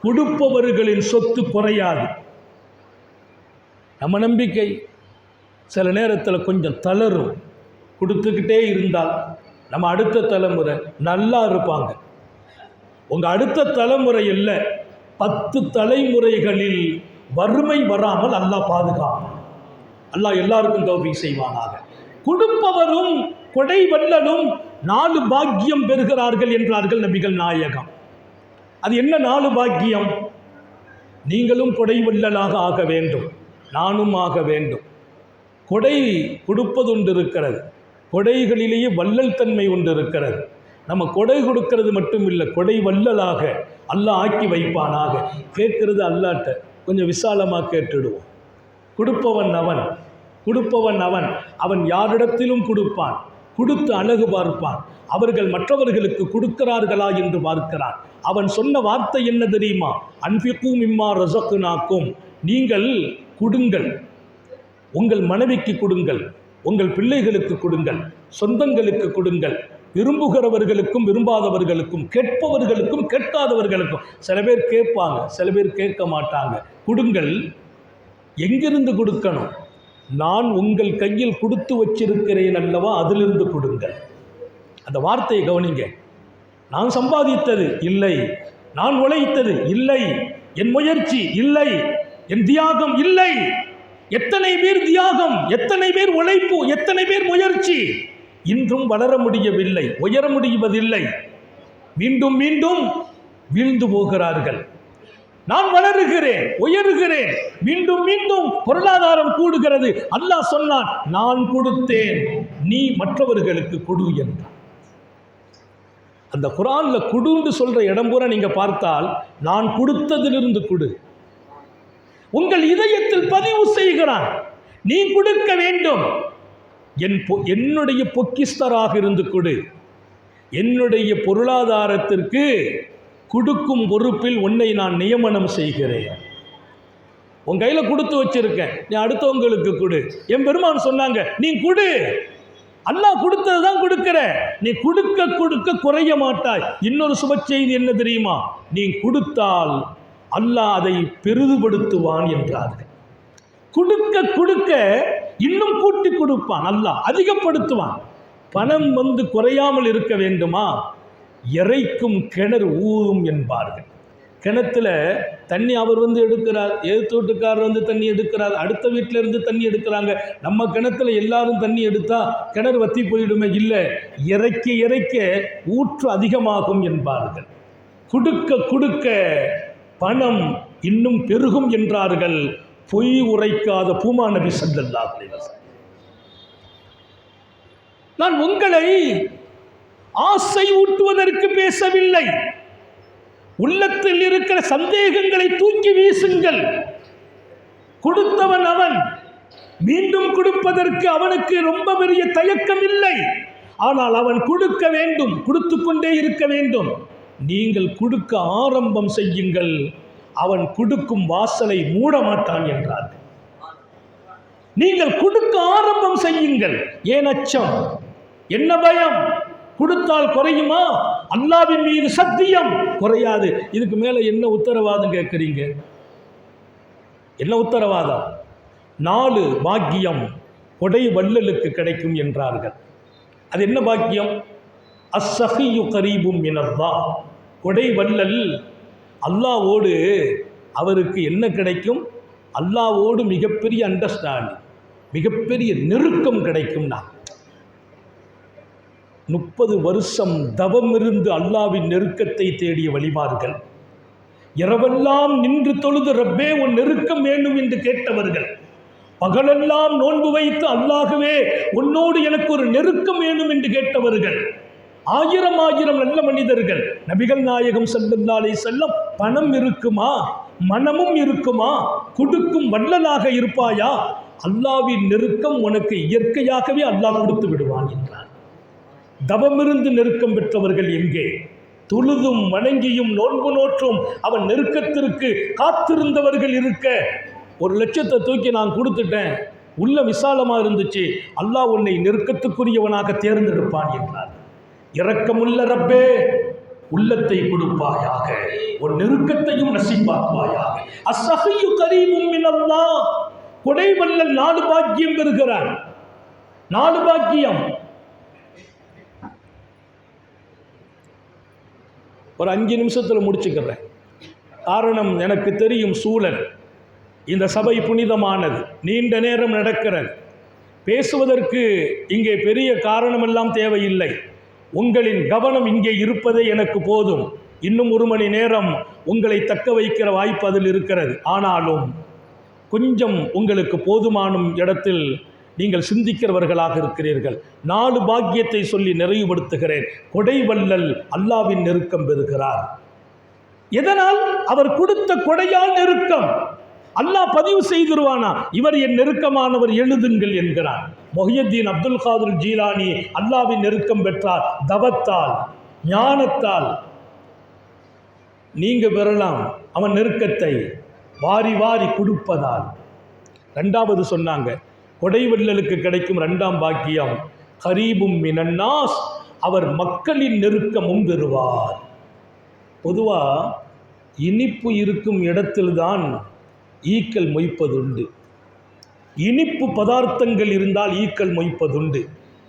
கொடுப்பவர்களின் சொத்து குறையாது. நம்ம நம்பிக்கை சில நேரத்தில் கொஞ்சம் தளரும். கொடுத்துக்கிட்டே இருந்தால் நம்ம அடுத்த தலைமுறை நல்லா இருப்பாங்க. உங்கள் அடுத்த தலைமுறை இல்லை, 10 தலைமுறைகளில் வறுமை வராமல் அல்லாஹ் பாதுகாப்பான். அல்லாஹ் எல்லாருக்கும் தௌஃபீக் செய்வானாக. கொடுப்பவரும் கொடை வள்ளலும் 4 பாக்கியம் பெறுகிறார்கள் என்றார்கள் நபிகள் நாயகம். அது என்ன 4 பாக்கியம்? நீங்களும் கொடை வள்ளலாக ஆக வேண்டும், நானும் ஆக வேண்டும். கொடை கொடுப்பது ஒன்று இருக்கிறது, கொடைகளிலேயே வள்ளல் தன்மை ஒன்று இருக்கிறது. நம்ம கொடை கொடுக்கிறது மட்டும் இல்லை, கொடை வள்ளலாக அல்லாஹ் ஆக்கி வைப்பானாக. கேட்கறது அல்லாட்ட கொஞ்சம் விசாலமாக கேட்டுடுவோம். கொடுப்பவன் அவன், கொடுப்பவன் அவன். அவன் யாரிடத்திலும் கொடுப்பான், கொடுத்து அழகு பார்ப்பான். அவர்கள் மற்றவர்களுக்கு கொடுக்கிறார்களா என்று பார்க்கிறான். அவன் சொன்ன வார்த்தை என்ன தெரியுமா? அன்ஃபிகு மிம்மா ரஸக்னாக்கும், நீங்கள் கொடுங்கள், உங்கள் மனைவிக்கு கொடுங்கள், உங்கள் பிள்ளைகளுக்கு கொடுங்கள், சொந்தங்களுக்கு கொடுங்கள், விரும்புகிறவர்களுக்கும் விரும்பாதவர்களுக்கும், கேட்பவர்களுக்கும் கேட்காதவர்களுக்கும். சில பேர் கேட்பாங்க, சில பேர் கேட்க மாட்டாங்க. கொடுங்கள். எங்கிருந்து கொடுக்கணும்? நான் உங்கள் கையில் கொடுத்து வச்சிருக்கிறேன் அல்லவா, அதிலிருந்து கொடுங்கள். அந்த வார்த்தையை கவனிங்க. நான் சம்பாதித்தது இல்லை, நான் உழைத்தது இல்லை, என் முயற்சி இல்லை, என் தியாகம் இல்லை, எத்தனை பேர் தியாகம், எத்தனை பேர் உழைப்பு, எத்தனை பேர் முயற்சி, இன்றும் வளர முடியவில்லை, உயர முடிவதில்லை. மீண்டும் மீண்டும் வீழ்ந்து போகிறார்கள். நான் வளருகிறேன், உயருகிறேன், மீண்டும் மீண்டும் பொருளாதாரம் கூடுகிறது. அல்லாஹ் சொன்னான், நான் கொடுத்தேன், நீ மற்றவர்களுக்கு கொடு என்றான். அந்த குர்ஆன்ல குடுன்னு சொல்ற இடம் பூரா நீங்க பார்த்தால், நான் கொடுத்ததிலிருந்து கொடு. உங்கள் இதயத்தில் பதிவு செய்கிறான், நீ கொடுக்க வேண்டும். என்னுடைய பொக்கிஸ்தராக இருந்து கொடு. என்னுடைய பொருளாதாரத்திற்கு கொடுக்கும் பொறுப்பில் உன்னை நான் நியமனம் செய்கிறேன். உன் கையில் கொடுத்து வச்சிருக்கேன், நீ அடுத்தவங்களுக்கு கொடு. என் பெருமான் சொன்னாங்க, நீ கொடு, அல்லாஹ் கொடுத்தது தான் கொடுக்கிற, நீ கொடுக்க கொடுக்க குறைய மாட்டாய். இன்னொரு சுப செய்தி என்ன தெரியுமா? நீ கொடுத்தால் அல்லாஹ் அதை பெரிதுபடுத்துவான் என்றார்கள். கொடுக்க கொடுக்க இன்னும் கூட்டி கொடுப்பான், அல்லாஹ் அதிகப்படுத்துவான். பணம் குறையாமல் இருக்க வேண்டுமா? இறைக்கும் கிணறு ஊறும் என்பார்கள். கிணத்துல தண்ணி அவர் எடுக்கிறார், எதிர்த்து வீட்டுக்காரர் தண்ணி எடுக்கிறார், அடுத்த வீட்டில் இருந்து தண்ணி எடுக்கிறாங்க. நம்ம கிணத்துல எல்லாரும் தண்ணி எடுத்தா கிணறு வத்தி போயிடுமே? இல்லை, இறைக்க இறைக்க ஊற்று அதிகமாகும் என்பார்கள். கொடுக்க கொடுக்க பணம் இன்னும் பெருகும் என்றார்கள். பொய் உரைக்காத பூமா நபி ஸல்லல்லாஹு அலைஹி வஸல்லம். நான் உங்களை ஆசை ஊட்டுவதற்கு பேசவில்லை. உள்ளத்தில் இருக்கிற சந்தேகங்களை தூக்கி வீசுங்கள். கொடுத்தவன் அவன், மீண்டும் கொடுப்பதற்கு அவனுக்கு ரொம்ப பெரிய தயக்கம் இல்லை. ஆனால் அவன் கொடுக்க வேண்டும், கொடுத்து கொண்டே இருக்க வேண்டும். நீங்கள் கொடுக்க ஆரம்பம் செய்யுங்கள், அவன் கொடுக்கும் வாசலை மூட மாட்டான் என்றார். நீங்கள் கொடுக்க ஆரம்பம் செய்யுங்கள். ஏன் அச்சம், என்ன பயம்? கொடுத்தால் குறையுமா? அல்லாஹ்வின் மீது சத்தியம் குறையாது. இதுக்கு மேல என்ன உத்தரவாதம் கேட்குறீங்க? என்ன உத்தரவாதம்? 4 பாக்கியம் கொடை வள்ளலுக்கு கிடைக்கும் என்றார்கள். அது என்ன பாக்கியம்? அஸ்ஸஹியு கரீபும் மினல்லாஹ். கொடை வள்ளல் அல்லாஹ்வோடு அவருக்கு என்ன கிடைக்கும்? அல்லாஹ்வோடு மிகப்பெரிய அண்டர்ஸ்டாண்டிங், மிகப்பெரிய நெருக்கம் கிடைக்கும்னா. 30 வருஷம் தவம் இருந்து அல்லாஹ்வின் நெருக்கத்தை தேடிய வழிமார்கள், இரவெல்லாம் நின்று தொழுது ரப்பே உன் நெருக்கம் வேண்டும் என்று கேட்டவர்கள், பகலெல்லாம் நோன்பு வைத்து அல்லாஹ்வே உன்னோடு எனக்கு ஒரு நெருக்கம் வேண்டும் என்று கேட்டவர்கள், ஆயிரம் நல்ல மனிதர்கள். நபிகள் நாயகம் ஸல்லல்லாஹு அலைஹி வஸல்லம், பணம் இருக்குமா, மனமும் இருக்குமா, கொடுக்கும் வள்ளலாக இருப்பாயா, அல்லாஹ்வின் நெருக்கம் உனக்கு இயற்கையாகவே அல்லாஹ் கொடுத்து விடுவான் என்றார். தவமிருந்து நெருக்கம் பெற்றவர்கள் எங்கே? தொழுதும் வணங்கியும் நோன்பு நோற்றும் அவன் நெருக்கத்திற்கு காத்திருந்தவர்கள் இருக்க, 1 லட்சத்தை தூக்கி நான் கொடுத்துட்டேன், உள்ள விசாலமாக இருந்துச்சு, அல்லாஹ் உன்னை நெருக்கத்துக்குரியவனாக தேர்ந்தெடுப்பான் என்றார். இரக்கமுள்ள ரப்பே உள்ளத்தை கொடுப்பாயாக, உன் நெருக்கத்தையும் நசீபாக்குவாயாக. அஸ்ஸஹியு கரீபும் மினல்லாஹ். கொடை வள்ளல் 4 பாக்கியம் பெறுகிறார். 4 பாக்கியம். ஒரு 5 நிமிஷத்தில் முடிச்சுக்கிறேன். காரணம், எனக்கு தெரியும் சூழல். இந்த சபை புனிதமானது, நீண்ட நேரம் நடக்கிறது. பேசுவதற்கு இங்கே பெரிய காரணமெல்லாம் தேவையில்லை. உங்களின் கவனம் இங்கே இருப்பதே எனக்கு போதும். இன்னும் 1 மணி நேரம் உங்களை தக்க வைக்கிற வாய்ப்பு அதில் இருக்கிறது. ஆனாலும் கொஞ்சம் உங்களுக்கு போதுமான இடத்தில் நீங்கள் சிந்திக்கிறவர்களாக இருக்கிறீர்கள். 4 பாக்கியத்தை சொல்லி நிறைவுபடுத்துகிறேன். கொடை வள்ளல் அல்லாஹ்வின் நெருக்கம் பெறுகிறார். எதனால்? அவர் கொடுத்த கொடையால் நெருக்கம். அல்லாஹ் பதிவு செய்திருவானா, இவர் என் நெருக்கமானவர், எழுதுங்கள் என்கிறார். முஹியுத்தீன் அப்துல் காதிர் ஜீலானி அல்லாஹ்வின் நெருக்கம் பெற்றார். தவத்தால், ஞானத்தால். நீங்க பெறலாம் அவன் நெருக்கத்தை வாரி வாரி கொடுப்பதால். 2வது சொன்னாங்க, கொடை வள்ளலுக்கு கிடைக்கும் 2ஆம் பாக்கியம் கரீபும் மினன்னாஸ், அவர் மக்களின் நெருக்கமும் பெறுவார். பொதுவாக இனிப்பு இருக்கும் இடத்தில்தான் ஈக்கள் மொய்ப்பதுண்டு. இனிப்பு பதார்த்தங்கள் இருந்தால் ஈக்கள் மொய்ப்பதுண்டு.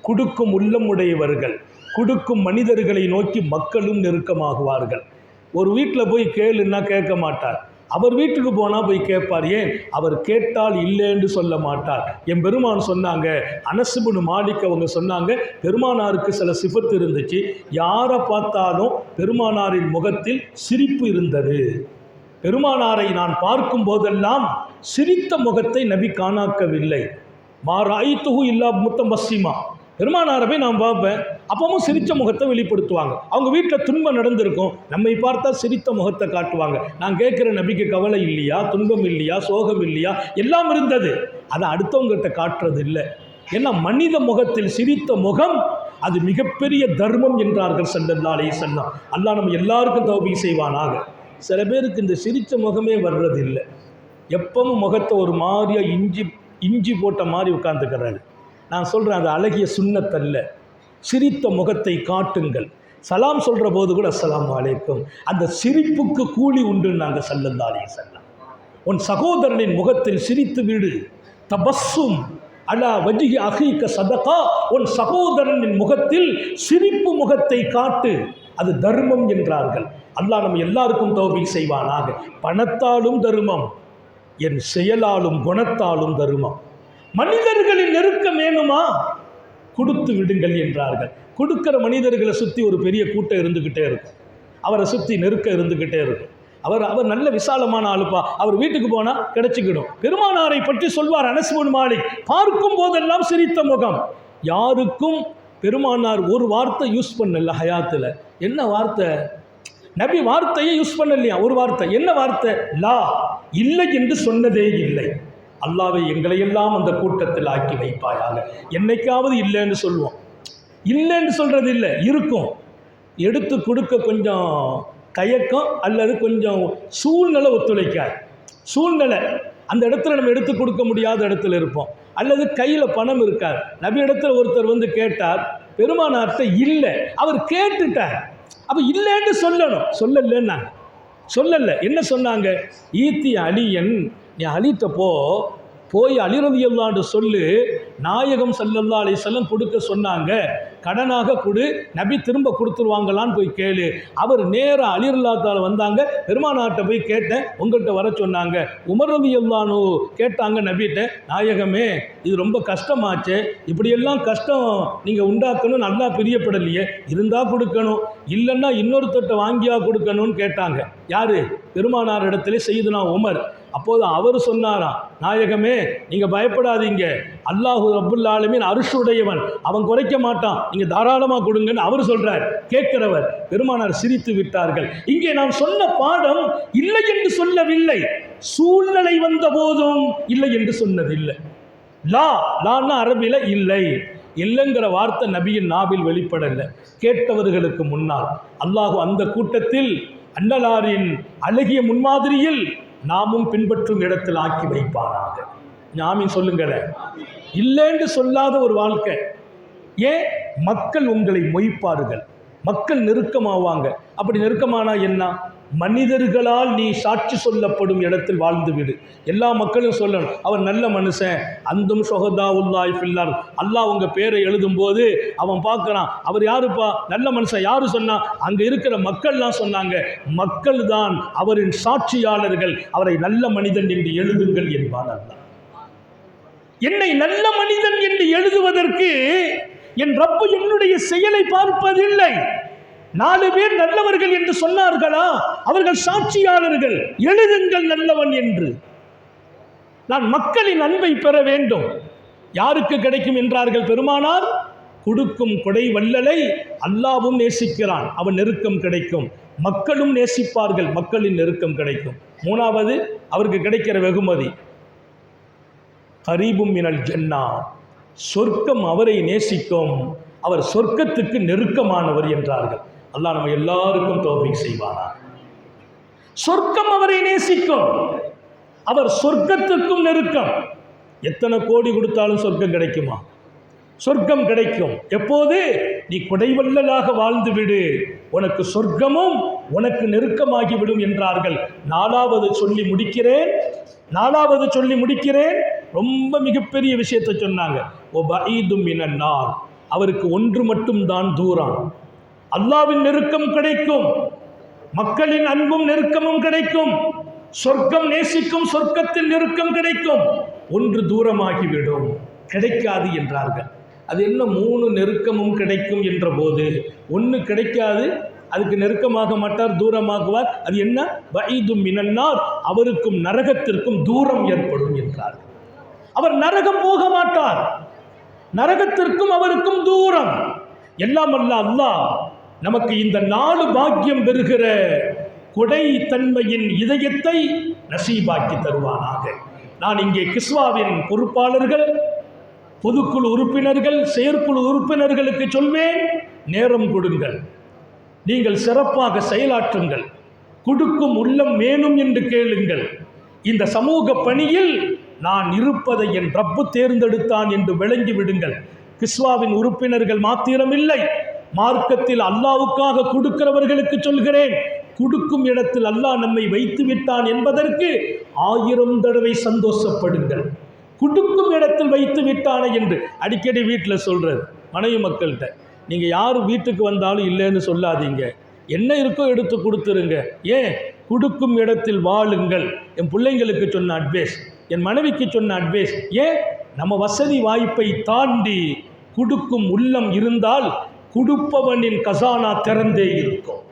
கொடுக்கும் உள்ளம் உடையவர்கள், கொடுக்கும் மனிதர்களை நோக்கி மக்களும் நெருக்கமாகுவார்கள். ஒரு வீட்டில் போய் கேளுன்னா கேட்க மாட்டார். அவர் வீட்டுக்கு போனால் போய் கேட்பார். ஏன்? அவர் கேட்டால் இல்லைன்னு சொல்ல மாட்டார். என் பெருமான் சொன்னாங்க, அனஸ் இப்னு மாலிக் அவங்க சொன்னாங்க, பெருமானாருக்கு சில சிஃபத்து இருந்துச்சு. யாரை பார்த்தாலும் பெருமானாரின் முகத்தில் சிரிப்பு இருந்தது. பெருமானாரை நான் பார்க்கும் போதெல்லாம் சிரித்த முகத்தை நபி காணாக்கவில்லை. மாராய்த்துஹு இல்லா முத்தமஸ்ஸிமா. பெருமானாரை நான் பார்ப்பேன், அப்பவும் சிரித்த முகத்தை வெளிப்படுத்துவாங்க. அவங்க வீட்டில் துன்பம் நடந்திருக்கும், நம்மை பார்த்தா சிரித்த முகத்தை காட்டுவாங்க. நான் கேட்குற நபிக்கு கவலை இல்லையா, துன்பம் இல்லையா, சோகம் இல்லையா? எல்லாம் இருந்தது. அதை அடுத்தவங்ககிட்ட காட்டுறது இல்லை. ஏன்னா மனித முகத்தில் சிரித்த முகம் அது மிகப்பெரிய தர்மம் என்றார்கள் ஸல்லல்லாஹு அலைஹி வஸல்லம். அல்லாஹ் நம்ம எல்லாருக்கும் தௌபீக் செய்வானாக. சில பேருக்கு இந்த சிரித்த முகமே வர்றது இல்லை. எப்பவும் முகத்தை ஒரு மாதிரியாக இஞ்சி போட்ட மாதிரி உட்கார்ந்துக்கிறாரு. நான் சொல்கிறேன், அது அழகிய சுன்னத்தல்ல. சிரித்த முகத்தை காட்டுங்கள். சலாம் சொல்கிற போது கூட அஸ்ஸலாமு அலைக்கும், அந்த சிரிப்புக்கு கூலி உண்டுன்னாங்க ஸல்லல்லாஹு அலைஹி வஸல்லம். உன் சகோதரனின் முகத்தில் சிரித்து விடு. தபஸ்ஸும் அலா வஜ்ஹி அஹீக சதகா. உன் சகோதரனின் முகத்தில் சிரிப்பு முகத்தை காட்டு, அது தர்மம் என்றார்கள். அல்லாஹ் நம்ம எல்லாருக்கும் தௌபீக் செய்வானாக. பணத்தாலும் தர்மம், என் செயலாலும் குணத்தாலும் தருமா. மனிதர்களின் நெருக்கம் வேணுமா? கொடுத்து விடுங்கள் என்றார்கள். கொடுக்கிற மனிதர்களை சுற்றி ஒரு பெரிய கூட்டம் இருந்துக்கிட்டே இருக்கும். அவரை சுற்றி நெருக்கம் இருந்துக்கிட்டே இருக்கும். அவர் நல்ல விசாலமான ஆளுப்பா, அவர் வீட்டுக்கு போனால் கிடைச்சிக்கிடும். பெருமானாரை பற்றி சொல்வார் அனஸ் இப்னு மாலிக், பார்க்கும் போதெல்லாம் சிரித்த முகம். யாருக்கும் பெருமானார் ஒரு வார்த்தை யூஸ் பண்ணல ஹயாத்தில். என்ன வார்த்தை? நபி வார்த்தையை யூஸ் பண்ணலையா? ஒரு வார்த்தை. என்ன வார்த்தை? லா, இல்லை என்று சொன்னதே இல்லை. அல்லாஹ்வை எங்களையெல்லாம் அந்த கூட்டத்தில் ஆக்கி வைப்பாயாக. என்னைக்காவது இல்லைன்னு சொல்லுவோம். இல்லைன்னு சொல்கிறது இல்லை, இருக்கும். எடுத்து கொடுக்க கொஞ்சம் தயக்கம் அல்லது கொஞ்சம் சூழ்நிலை ஒத்துழைக்காது. சூழ்நிலை அந்த இடத்துல நம்ம எடுத்து கொடுக்க முடியாத இடத்துல இருப்போம். அல்லது கையில் பணம் இருக்கார். நபி இடத்துல ஒருத்தர் வந்து கேட்டார், பெருமானார்ட்ட இல்லை, அவர் கேட்டுட்டார். அப்போ இல்லைன்னு சொல்லணும். சொல்லலைன்னாங்க. சொல்லலை. என்ன சொன்னாங்க? ஈத்தி அலியன், நீ அலிட்ட போய் அலி ரலியல்லாஹு அன்ஹு சொல்லு, நாயகம் ஸல்லல்லாஹு அலைஹி வஸல்லம் கொடுக்க சொன்னாங்க, கடனாக கொடு, நபி திரும்ப கொடுத்துருவாங்களான்னு போய் கேளு. அவர் நேராக அலி ரலியல்லாஹு தஆலா வந்தாங்க. பெருமானார்ட்ட போய் கேட்டேன், உங்கள்கிட்ட வர சொன்னாங்க. உமர் ரலியல்லாஹு அன்ஹு கேட்டாங்க நபிகிட்ட, நாயகமே இது ரொம்ப கஷ்டமாச்சு, இப்படியெல்லாம் கஷ்டம் நீங்கள் உண்டாக்கணும், நல்லா பிரியப்படலையே, இருந்தால் கொடுக்கணும், இல்லைன்னா இன்னொருத்தட்ட வாங்கியா கொடுக்கணும்னு கேட்டாங்க. யார்? பெருமானார் இடத்துல சையதுனா உமர். அப்போது அவர் சொன்னாராம், நாயகமே நீங்கள் பயப்படாதீங்க, அல்லாஹு ரப்புல் ஆலமீன் அர்ஷுடையவன், அவன் குறைக்க மாட்டான், நீங்கள் தாராளமாக கொடுங்கன்னு அவர் சொல்கிறார். கேட்கிறவர் பெருமானார் சிரித்து விட்டார்கள். இங்கே நாம் சொன்ன பாடம் இல்லை என்று சொல்லவில்லை, சூழ்நிலை வந்த போதும் இல்லை என்று சொன்னதில்லை. லான்னா அரபியில் இல்லை. இல்லைங்கிற வார்த்தை நபியின் நாவில் வெளிப்படலை. கேட்டவர்களுக்கு முன்னால் அல்லாஹ் அந்த கூட்டத்தில் அன்னலாரின் அழகிய முன்மாதிரியில் நாமும் பின்பற்றும் இடத்தில் ஆக்கி வைப்பானாக. ஆமீன் சொல்லுங்களேன். இல்லைன்னு சொல்லாத ஒரு வாழ்க்கை. ஏன்? மக்கள் உங்களை மொய்ப்பார்கள், மக்கள் நெருக்கமாவாங்க. அப்படி நெருக்கமானா என்ன? மனிதர்களால் நீ சாட்சி சொல்லப்படும் இடத்தில் வாழ்ந்து விடு. எல்லா மக்களும் சொல்லணும், அவர் நல்ல மனுஷன், அந்தும் ஷுஹதாவுல்லாஹி ஃபில் அர்த். அல்லாஹ் உங்கள் பேரை எழுதும்போது அவன் பார்க்குறான், அவர் யாருப்பா? நல்ல மனுஷன். யாரு சொன்னா? அங்கே இருக்கிற மக்கள்லாம் சொன்னாங்க, மக்கள் தான் அவரின் சாட்சியாளர்கள், அவரை நல்ல மனிதன் என்று எழுதுங்கள் என்பான் அல்லாஹ். என்னை நல்ல மனிதன் என்று எழுதுவதற்கு என் ரப்பு என்னுடைய செயலை பார்ப்பதில்லை. 4 பேர் நல்லவர்கள் என்று சொன்னார்களா? அவர்கள் சாட்சியாளர்கள், எழுதுங்கள் நல்லவன் என்று. நான் மக்களின் அன்பை பெற வேண்டும். யாருக்கு கிடைக்கும் என்றார்கள் பெருமானார்? கொடுக்கும் கொடை வல்லலை அல்லாஹ்வும் நேசிக்கிறான், அவன் நெருக்கம் கிடைக்கும். மக்களும் நேசிப்பார்கள், மக்களின் நெருக்கம் கிடைக்கும். 3வது அவருக்கு கிடைக்கிற வெகுமதி கரீபும் மினல் ஜன்னா, சொர்க்கம் அவரை நேசிக்கும், அவர் சொர்க்கத்துக்கு நெருக்கமானவர் என்றார்கள். அல்லாஹ் நம்ம எல்லாருக்கும் தௌபீக் செய்வானா. சொர்க்கம் அவரை நேசிக்கும், அவர் சொர்க்கத்துக்கும் நெருக்கம். எத்தனை கோடி கொடுத்தாலும் சொர்க்கம் கிடைக்குமா? சொர்க்கம் கிடைக்கும். எப்போது? நீ குடைவல்லலாக வாழ்ந்து விடு, உனக்கு சொர்க்கமும் உனக்கு நெருக்கமாகிவிடும் என்றார்கள். 4வது சொல்லி முடிக்கிறேன். ரொம்ப மிகப்பெரிய விஷயத்தை சொன்னாங்க. ஒபஈதும் மினன்னார், அவருக்கு ஒன்று மட்டும்தான் தூரம். அல்லாஹ்வின் நெருக்கம் கிடைக்கும், மக்களின் அன்பும் நெருக்கமும் கிடைக்கும். சொர்க்கம் நேசிக்கும், சொர்க்கத்தில் நெருக்கம் கிடைக்கும், ஒன்று தூரமாகிவிடும், கிடைக்காது என்றார்கள். அது என்ன 3 நெருக்கமும் கிடைக்கும் என்ற போது ஒன்று கிடைக்காது, அதுக்கு நெருக்கமாக மாட்டார், தூரமாகுவார். அது என்ன? பஈதும் மினன்னார், அவருக்கும் நரகத்திற்கும் தூரம் ஏற்படும் என்றார். அவர் நரகம் போக மாட்டார், நரகத்திற்கும் அவருக்கும் தூரம். எல்லாம் அல்ல அல்லாஹ் நமக்கு இந்த 4 பாக்கியம் பெறுகிற கொடை தன்மையின் இதயத்தை நசீபாக்கி தருவானாக. நான் இங்கே கிஸ்வாவின் பொறுப்பாளர்கள், பொதுக்குழு உறுப்பினர்கள், செயற்குழு உறுப்பினர்களுக்கு சொல்வேன், நேரம் கொடுங்கள், நீங்கள் சிறப்பாக செயலாற்றுங்கள், கொடுக்கும் உள்ளம் வேணும் என்று கேளுங்கள். இந்த சமூக பணியில் நான் இருப்பதை என் ரப்பு தேர்ந்தெடுத்தான் என்று விளங்கி விடுங்கள். கிஸ்வாவின் உறுப்பினர்கள் மாத்திரமில்லை, மார்க்கத்தில் அல்லாவுக்காக கொடுக்கிறவர்களுக்கு சொல்கிறேன், கொடுக்கும் இடத்தில் அல்லாஹ் நம்மை வைத்து விட்டான் என்பதற்கு 1000 தடவை சந்தோஷப்படுங்கள். கொடுக்கும் இடத்தில் வைத்து விட்டானே என்று அடிக்கடி வீட்டில் சொல்கிறது மனைவி மக்கள்கிட்ட. நீங்கள் யார் வீட்டுக்கு வந்தாலும் இல்லைன்னு சொல்லாதீங்க, என்ன இருக்கோ எடுத்து கொடுத்துருங்க. ஏன்? கொடுக்கும் இடத்தில் வாழுங்கள். என் பிள்ளைங்களுக்கு சொன்ன அட்வைஸ், என் மனைவிக்கு சொன்ன அட்வைஸ். ஏன்? நம்ம வசதி வாய்ப்பை தாண்டி கொடுக்கும் உள்ளம் இருந்தால் கொடுப்பவனின் கசானா திறந்தே இருக்கும்.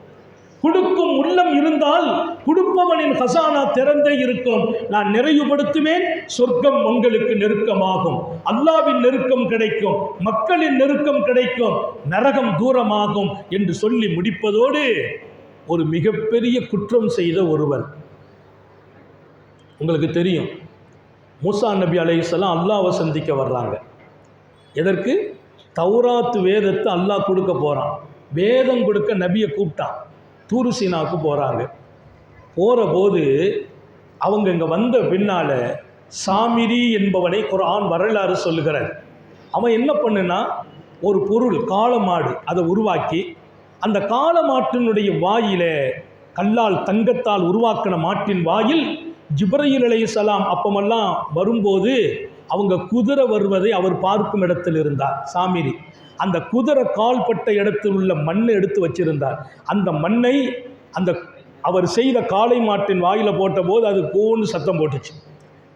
கொடுக்கும் உள்ளம் இருந்தால் கொடுப்பவனின் கசானா திறந்தே இருக்கும். நான் நிறைவுபடுத்துவேன், சொர்க்கம் உங்களுக்கு நெருக்கமாகும், அல்லாவின் நெருக்கம் கிடைக்கும், மக்களின் நெருக்கம் கிடைக்கும், நரகம் தூரமாகும் என்று சொல்லி முடிப்பதோடு, ஒரு மிகப்பெரிய குற்றம் செய்த ஒருவர், உங்களுக்கு தெரியும், மூசா நபி அலைஹிஸ்ஸலாம் அல்லாஹ்வை சந்திக்க வர்றாங்க. எதற்கு? தௌராத் வேதத்தை அல்லாஹ் கொடுக்க போகிறான், வேதம் கொடுக்க நபியை கூப்பிட்டான். தூரு சீனாவுக்கு போகிறாங்க. போகிற போது அவங்க இங்கே வந்த பின்னால் சாமிரி என்பவனை குர்ஆன் வரலாறு சொல்லுகிறார். அவன் என்ன பண்ணுனா, ஒரு பொருள் காளமாடு அதை உருவாக்கி, அந்த காளமாட்டினுடைய வாயில கல்லால் தங்கத்தால் உருவாக்கின மாட்டின் வாயில் ஜிப்ரீல் அலைஹிஸ்ஸலாம் அப்பமெல்லாம் வரும்போது அவங்க குதிரை வருவதை அவர் பார்க்கும் இடத்தில் இருந்தார் சாமிரி. அந்த குதிரை கால்பட்ட இடத்தில் உள்ள மண்ணை எடுத்து வச்சிருந்தார். அந்த மண்ணை அந்த அவர் செய்த காளை மாட்டின் வாயில போட்ட போது அது கோன்னு சத்தம் போட்டுச்சு.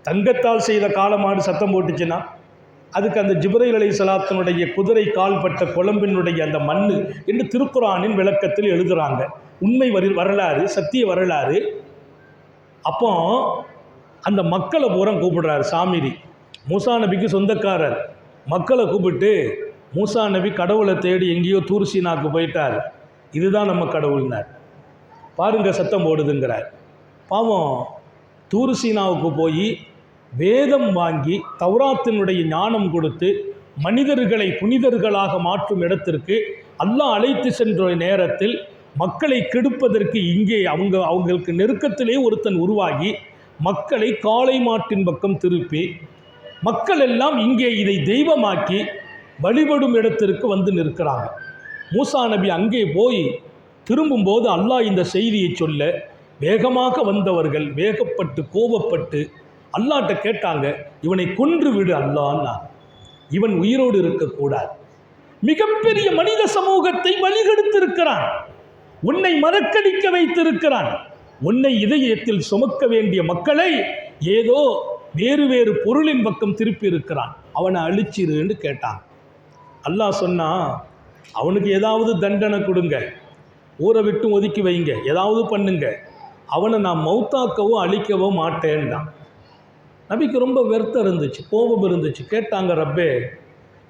தங்கத்தால் செய்த காளை மாடு சத்தம் போட்டுச்சுன்னா அதுக்கு அந்த ஜிப்ரீல் அலைஹிஸ்ஸலாத்தினுடைய குதிரை கால்பட்ட குழம்பினுடைய அந்த மண் என்று திருக்குர்ஆனின் விளக்கத்தில் எழுதுகிறாங்க. உண்மை வரலாறு, சத்திய வரலாறு. அப்போ அந்த மக்களை பூரா கூப்பிடுறாரு சாமிரி, மூசா நபிக்கு சொந்தக்காரர். மக்களை கூப்பிட்டு, மூசா நபி கடவுளை தேடி எங்கேயோ தூர் சீனாவுக்கு போயிட்டார், இதுதான் நம்ம கடவுள்னார். பாருங்க சத்தம் போடுதுங்கிறார். பாவம், தூர் சீனாவுக்கு போய் வேதம் வாங்கி தௌராத்தினுடைய ஞானம் கொடுத்து மனிதர்களை புனிதர்களாக மாற்றும் இடத்திற்கு அல்லாஹ் அழைத்து சென்ற நேரத்தில் மக்களை கெடுப்பதற்கு இங்கே அவங்களுக்கு நெருக்கத்திலே ஒருத்தன் உருவாகி மக்களை காளை மாட்டின் பக்கம் திருப்பி மக்கள் எல்லாம் இங்கே இதை தெய்வமாக்கி வழிபடும் இடத்திற்கு வந்து நிற்கிறாங்க. மூசா நபி அங்கே போய் திரும்பும்போது அல்லாஹ் இந்த செய்தியை சொல்ல வேகமாக வந்தவர்கள் வேகப்பட்டு கோபப்பட்டு அல்லாஹ்ட்ட கேட்டாங்க, இவனை கொன்று விடு அல்லாஹ்னா, இவன் உயிரோடு இருக்கக்கூடாது. மிகப்பெரிய மனித சமூகத்தை வழிகெடுத்திருக்கிறான், உன்னை மறக்கடிக்க வைத்திருக்கிறான், உன்னை இதயத்தில் சுமக்க வேண்டிய மக்களை ஏதோ வேறு வேறு பொருளின் பக்கம் திருப்பி இருக்கிறான், அவனை அழிச்சிருன்னு கேட்டான். அல்லாஹ் சொன்னா, அவனுக்கு ஏதாவது தண்டனை கொடுங்க, ஊரை விட்டு ஒதுக்கி வைங்க, ஏதாவது பண்ணுங்க, அவனை நான் மௌத்தாக்கவோ அழிக்கவோ மாட்டேன்டான். நபிக்கு ரொம்ப வருத்தம் இருந்துச்சு, கோபம் இருந்துச்சு. கேட்டாங்க, ரப்பே,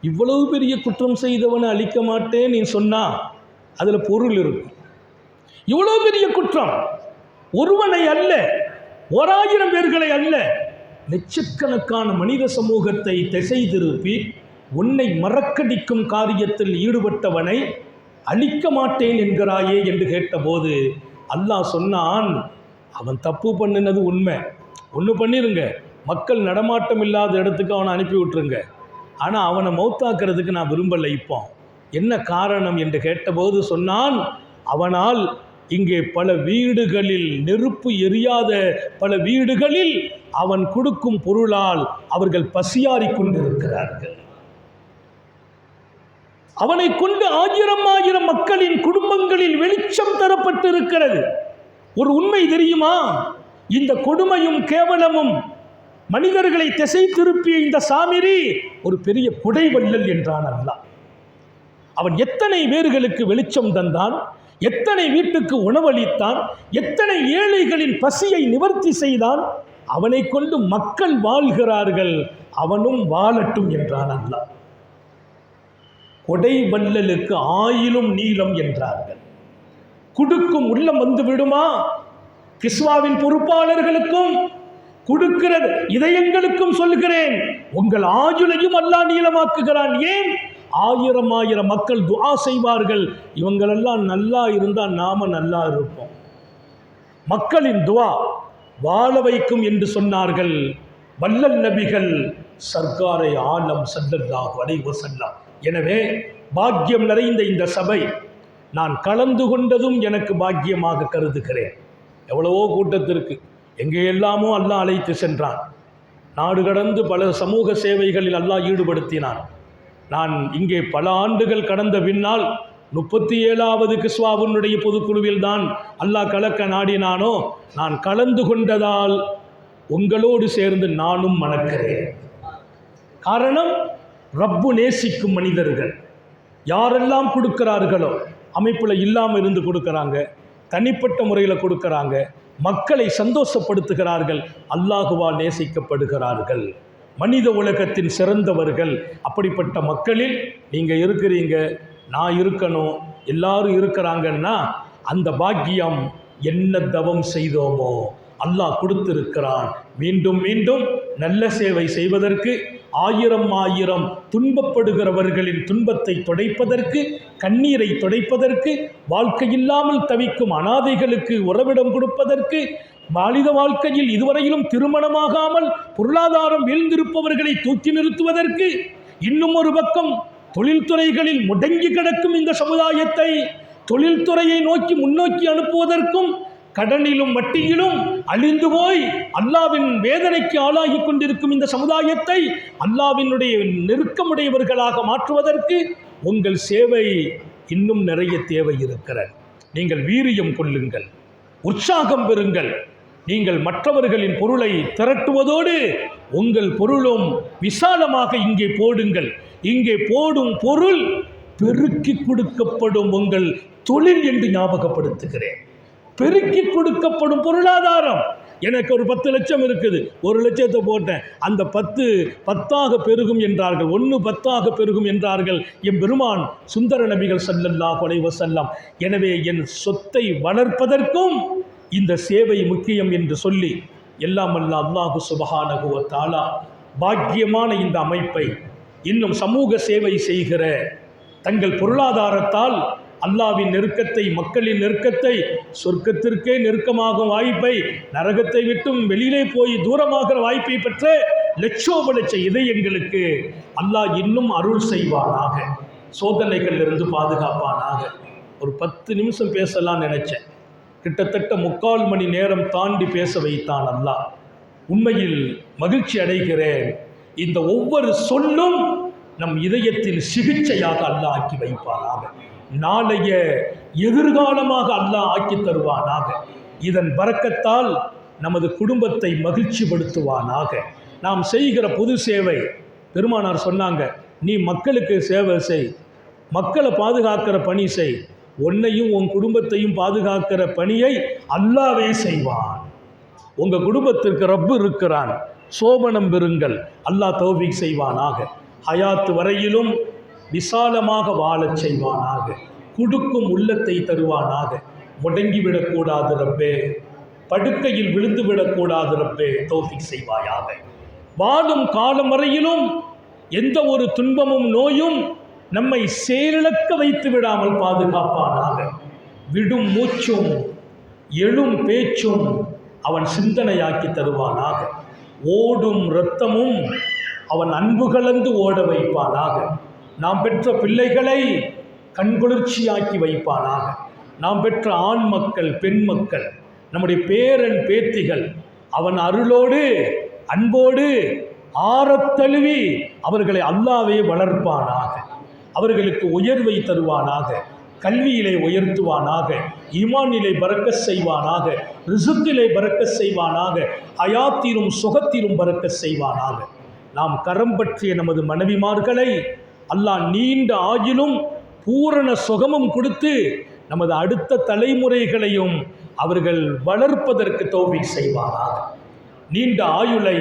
இவ்வளவு பெரிய குற்றம் செய்தவனை அழிக்க மாட்டேன் நீ சொன்னா அதில் பொருள் இருக்கும். இவ்வளவு பெரிய குற்றம் ஒருவனை அல்ல, 1000 பேர்களை அல்ல, லட்சக்கணக்கான மனித சமூகத்தை திசை திருப்பி உன்னை மறக்கடிக்கும் காரியத்தில் ஈடுபட்டவனை அழிக்க மாட்டேன் என்கிறாயே என்று கேட்டபோது அல்லாஹ் சொன்னான், அவன் தப்பு பண்ணினது உண்மை, ஒன்று பண்ணிருங்க, மக்கள் நடமாட்டம் இல்லாத இடத்துக்கு அவனை அனுப்பி விட்டுருங்க, ஆனால் அவனை மௌத்தாக்குறதுக்கு நான் விரும்பலை. இப்போ என்ன காரணம் என்று கேட்டபோது சொன்னான், அவனால் இங்கே பல வீடுகளில் நெருப்பு எரியாத பல வீடுகளில் அவன் கொடுக்கும் பொருளால் அவர்கள் பசியாறிக் கொண்டிருக்கிறார்கள். அவனை கொண்டு 1000 மக்களின் குடும்பங்களில் வெளிச்சம் தரப்பட்டிருக்கிறது. ஒரு உண்மை தெரியுமா? இந்த கொடுமையும் கேவலமும் மனிதர்களை திசை திருப்பிய இந்த சாமிரி ஒரு பெரிய குடைவள்ளல் என்றான் அல்லாஹ். அவன் எத்தனை பேர்களுக்கு வெளிச்சம் தந்தான், எத்தனை வீட்டுக்கு உணவளித்தான், எத்தனை ஏழைகளின் பசியை நிவர்த்தி செய்தான். அவனை கொண்டு மக்கள் வாழ்கிறார்கள், அவனும் வாழட்டும் என்றான் அல்லாஹ். கொடை வள்ளலுக்கு ஆயிலும் நீளம் என்றார்கள். குடுக்கும் உள்ளம் வந்து விடுமா? கிஸ்வாவின் பொறுப்பாளர்களுக்கும் கொடுக்கிற இதயங்களுக்கும் சொல்கிறேன், உங்கள் ஆயுளையும் அல்லாஹ் நீளமாக்குகிறான். ஏன்? ஆயிரம் ஆயிரம் மக்கள் துஆ செய்வார்கள், இவங்களெல்லாம் நல்லா இருந்தால் நாம நல்லா இருப்போம். மக்களின் துஆ வாழ வைக்கும் என்று சொன்னார்கள் வல்லல் நபிகள் சர்க்காரை ஆலம் ஸல்லல்லாஹு அலைஹி வஸல்லம். எனவே பாக்கியம் நிறைந்த இந்த சபை நான் கலந்து கொண்டதும் எனக்கு பாக்கியமாக கருதுகிறேன். எவ்வளவோ கூட்டத்திற்கு எங்கே எல்லாமோ அல்லாஹ் அழைத்து சென்றான். நாடு கடந்து பல சமூக சேவைகளில் அல்லாஹ் ஈடுபடுத்தினான். நான் இங்கே பல ஆண்டுகள் கடந்த பின்னால் 37வது கிஸ்வாவுடைய பொதுக்குழுவில் தான் அல்லாஹ் கலக்க நாடினானோ, நான் கலந்து கொண்டதால் உங்களோடு சேர்ந்து நானும் மணக்கிறேன். காரணம், ரப்பு நேசிக்கும் மனிதர்கள் யாரெல்லாம் கொடுக்கிறார்களோ, அமைப்பில் இல்லாமல் இருந்து கொடுக்குறாங்க, தனிப்பட்ட முறையில் கொடுக்குறாங்க, மக்களை சந்தோஷப்படுத்துகிறார்கள், அல்லாஹுவால் நேசிக்கப்படுகிறார்கள், மனித உலகத்தின் சிறந்தவர்கள். அப்படிப்பட்ட மக்களில் நீங்கள் இருக்கிறீங்க, நான் இருக்கணும், எல்லாரும் இருக்கிறாங்கன்னா அந்த பாக்கியம் என்ன தவம் செய்தோமோ அல்லாஹ் கொடுத்திருக்கிறான். மீண்டும் மீண்டும் நல்ல சேவை செய்வதற்கு, ஆயிரம் ஆயிரம் துன்பப்படுகிறவர்களின் துன்பத்தை துடைப்பதற்கு, கண்ணீரை துடைப்பதற்கு, வாழ்க்கையில்லாமல் தவிக்கும் அனாதைகளுக்கு உறவிடம் கொடுப்பதற்கு, மனித வாழ்க்கையில் இதுவரையிலும் திருமணமாகாமல் பொருளாதாரம் வீழ்ந்திருப்பவர்களை தூக்கி நிறுத்துவதற்கு, இன்னும் ஒரு பக்கம் தொழில்துறைகளில் முடங்கி கிடக்கும் இந்த சமுதாயத்தை தொழில்துறையை நோக்கி முன்னோக்கி அனுப்புவதற்கும், கடனிலும் வட்டியிலும் அழிந்து போய் அல்லாவின் வேதனைக்கு ஆளாகி கொண்டிருக்கும் இந்த சமுதாயத்தை அல்லாவினுடைய நெருக்கமுடையவர்களாக மாற்றுவதற்கு உங்கள் சேவை இன்னும் நிறைய தேவை இருக்கிறது. நீங்கள் வீரியம் கொள்ளுங்கள், உற்சாகம் பெறுங்கள். நீங்கள் மற்றவர்களின் பொருளை திரட்டுவதோடு உங்கள் பொருளும் விசாலமாக இங்கே போடுங்கள். இங்கே போடும் பொருள் பெருக்கி கொடுக்கப்படும் உங்கள் தொழில் என்று ஞாபகப்படுத்துகிறேன். பெருக்கி கொடுக்கப்படும் பொருளாதாரம். எனக்கு ஒரு 10 லட்சம் இருக்குது, 1 லட்சத்தை போட்டேன், அந்த 10 10ஆக பெருகும் என்றார்கள், 1 10ஆக பெருகும் என்றார்கள் என் பெருமான் சுந்தர நபிகள் ஸல்லல்லாஹு அலைஹி வஸல்லம். எனவே என் சொத்தை வளர்ப்பதற்கும் இந்த சேவை முக்கியம் என்று சொல்லி, எல்லாம் அல்ல அல்லாஹு சுப்ஹானஹு வ தஆலா பாக்கியமான இந்த அமைப்பை இன்னும் சமூக சேவை செய்கிற தங்கள் பொருளாதாரத்தால் அல்லாவின் நெருக்கத்தை, மக்களின் நெருக்கத்தை, சொர்க்கத்திற்கே நெருக்கமாகும் வாய்ப்பை, நரகத்தை விட்டும் வெளியிலே போய் தூரமாகிற வாய்ப்பை பெற்ற லட்சோப லட்ச இதயங்களுக்கு அல்லாஹ் இன்னும் அருள் செய்வானாக, சோதனைகள் இருந்து பாதுகாப்பானாக. ஒரு 10 நிமிஷம் பேசலாம் நினைச்சேன், கிட்டத்தட்ட 3/4 மணி நேரம் தாண்டி பேச வைத்தான் அல்லாஹ். உண்மையில் மகிழ்ச்சி அடைகிறேன். இந்த ஒவ்வொரு சொல்லும் நம் இதயத்தில் சிகிச்சையாக அல்லாஹ் ஆக்கி வைப்பானாக, நாளைய எதிர்காலமாக அல்லாஹ் ஆக்கி தருவானாக. இதன் பரக்கத்தால் நமது குடும்பத்தை மகிழ்ச்சிப்படுத்துவானாக. நாம் செய்கிற பொது சேவை, பெருமானார் சொன்னாங்க, நீ மக்களுக்கு சேவை செய், மக்களை பாதுகாக்கிற பணி செய், உன்னையும் உன் குடும்பத்தையும் பாதுகாக்கிற பணியை அல்லாஹ்வே செய்வான். உங்கள் குடும்பத்திற்கு ரப்பு இருக்கிறான், சோபனம் பெறுங்கள், அல்லாஹ் தௌஃபீக் செய்வானாக. ஹயாத்து வரையிலும் விசாலமாக வாழச் செய்வானாக, கொடுக்கும் உள்ளத்தை தருவானாக. முடங்கிவிடக்கூடாது ரப்பே, படுக்கையில் விழுந்துவிடக்கூடாது ரப்பே, தௌஃபீக் செய்வாயாக. வாழும் காலம் வரையிலும் எந்த ஒரு துன்பமும் நோயும் நம்மை செயலிழக்க வைத்து விடாமல் பாதுகாப்பானாக. விடும் மூச்சும் எழும் பேச்சும் அவன் சிந்தனையாக்கி தருவானாக. ஓடும் இரத்தமும் அவன் அன்பு கலந்து ஓட வைப்பானாக. நாம் பெற்ற பிள்ளைகளை கண்குளிர்ச்சியாக்கி வைப்பானாக. நாம் பெற்ற ஆண் மக்கள், பெண் மக்கள், நம்முடைய பேரன் பேத்திகள் அவன் அருளோடு அன்போடு ஆரத்தழுவி அவர்களை அல்லாவே வளர்ப்பானாக. அவர்களுக்கு உயர்வை தருவானாக, கல்வியிலே உயர்த்துவானாக, ஈமானிலே பரக்கத் செய்வானாக, ரிசுக்கிலே பரக்கத் செய்வானாக, ஹயாத்திலும் சுகத்திலும் பரக்கத் செய்வானாக. நாம் கரம் பற்றிய நமது மனைவிமார்களை அல்லாஹ் நீண்ட ஆயுளும் பூரண சுகமும் கொடுத்து நமது அடுத்த தலைமுறைகளையும் அவர்கள் வளர்ப்பதற்கு தௌஃபீக் செய்வானாக. நீண்ட ஆயுளை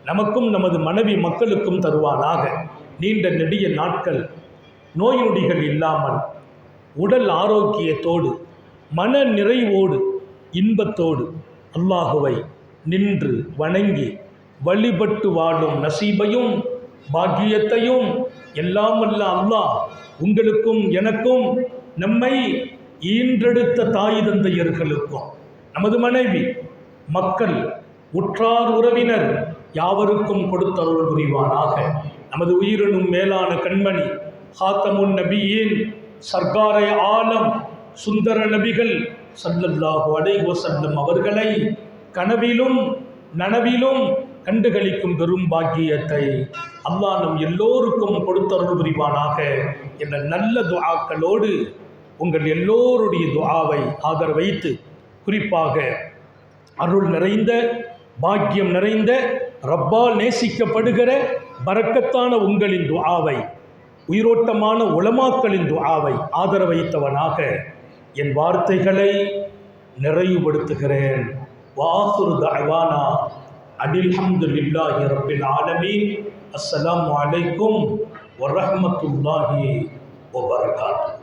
நமக்கும் நமது மனைவி மக்களுக்கும் தருவானாக. நீண்ட நெடிய நாட்கள் நோய் நொடிகள் இல்லாமல் உடல் ஆரோக்கியத்தோடு மன நிறைவோடு இன்பத்தோடு அல்லாஹுவை நின்று வணங்கி வழிபட்டு வாழும் நசீபையும் பாக்கியத்தையும் எல்லாம் வல்ல அல்லாஹ் உங்களுக்கும் எனக்கும் நம்மை ஈன்றெடுத்த தாய் தந்தையர்களுக்கும் நமது மனைவி மக்கள் உற்றார் உறவினர் யாவருக்கும் கொடுத்தருள் புரிவானாக. நமது உயிரினும் மேலான கண்மணி ஹாத்தமுன் நபியின் சர்க்காரே ஆலம் சுந்தர நபிகள் ஸல்லல்லாஹு அலைஹி வஸல்லம் அவர்களை கனவிலும் நனவிலும் கண்டுகளிக்கும் பெரும் பாக்கியத்தை அல்லாஹ் நம் எல்லோருக்கும் கொடுத்தருள் புரிவானாக என்ற நல்ல துஆக்களோடு உங்கள் எல்லோருடைய துஆவை ஆதரவைத்து, குறிப்பாக அருள் நிறைந்த பாக்கியம் நிறைந்த ரப்பால் நேசிக்கப்படுகிற பரக்கத்தான உங்களின் துஆவை, உயிரோட்டமான உலமாக்களின் துஆவை ஆதரவைத்தவனாக என் வார்த்தைகளை நிறைவுபடுத்துகிறேன். வாஹிரு தஅவானா அனில் ஹம்துலில்லாஹி ரப்பில் ஆலமீன். அஸ்ஸலாமு அலைக்கும் வரஹ்மத்துல்லாஹி வபரகாத்துஹு.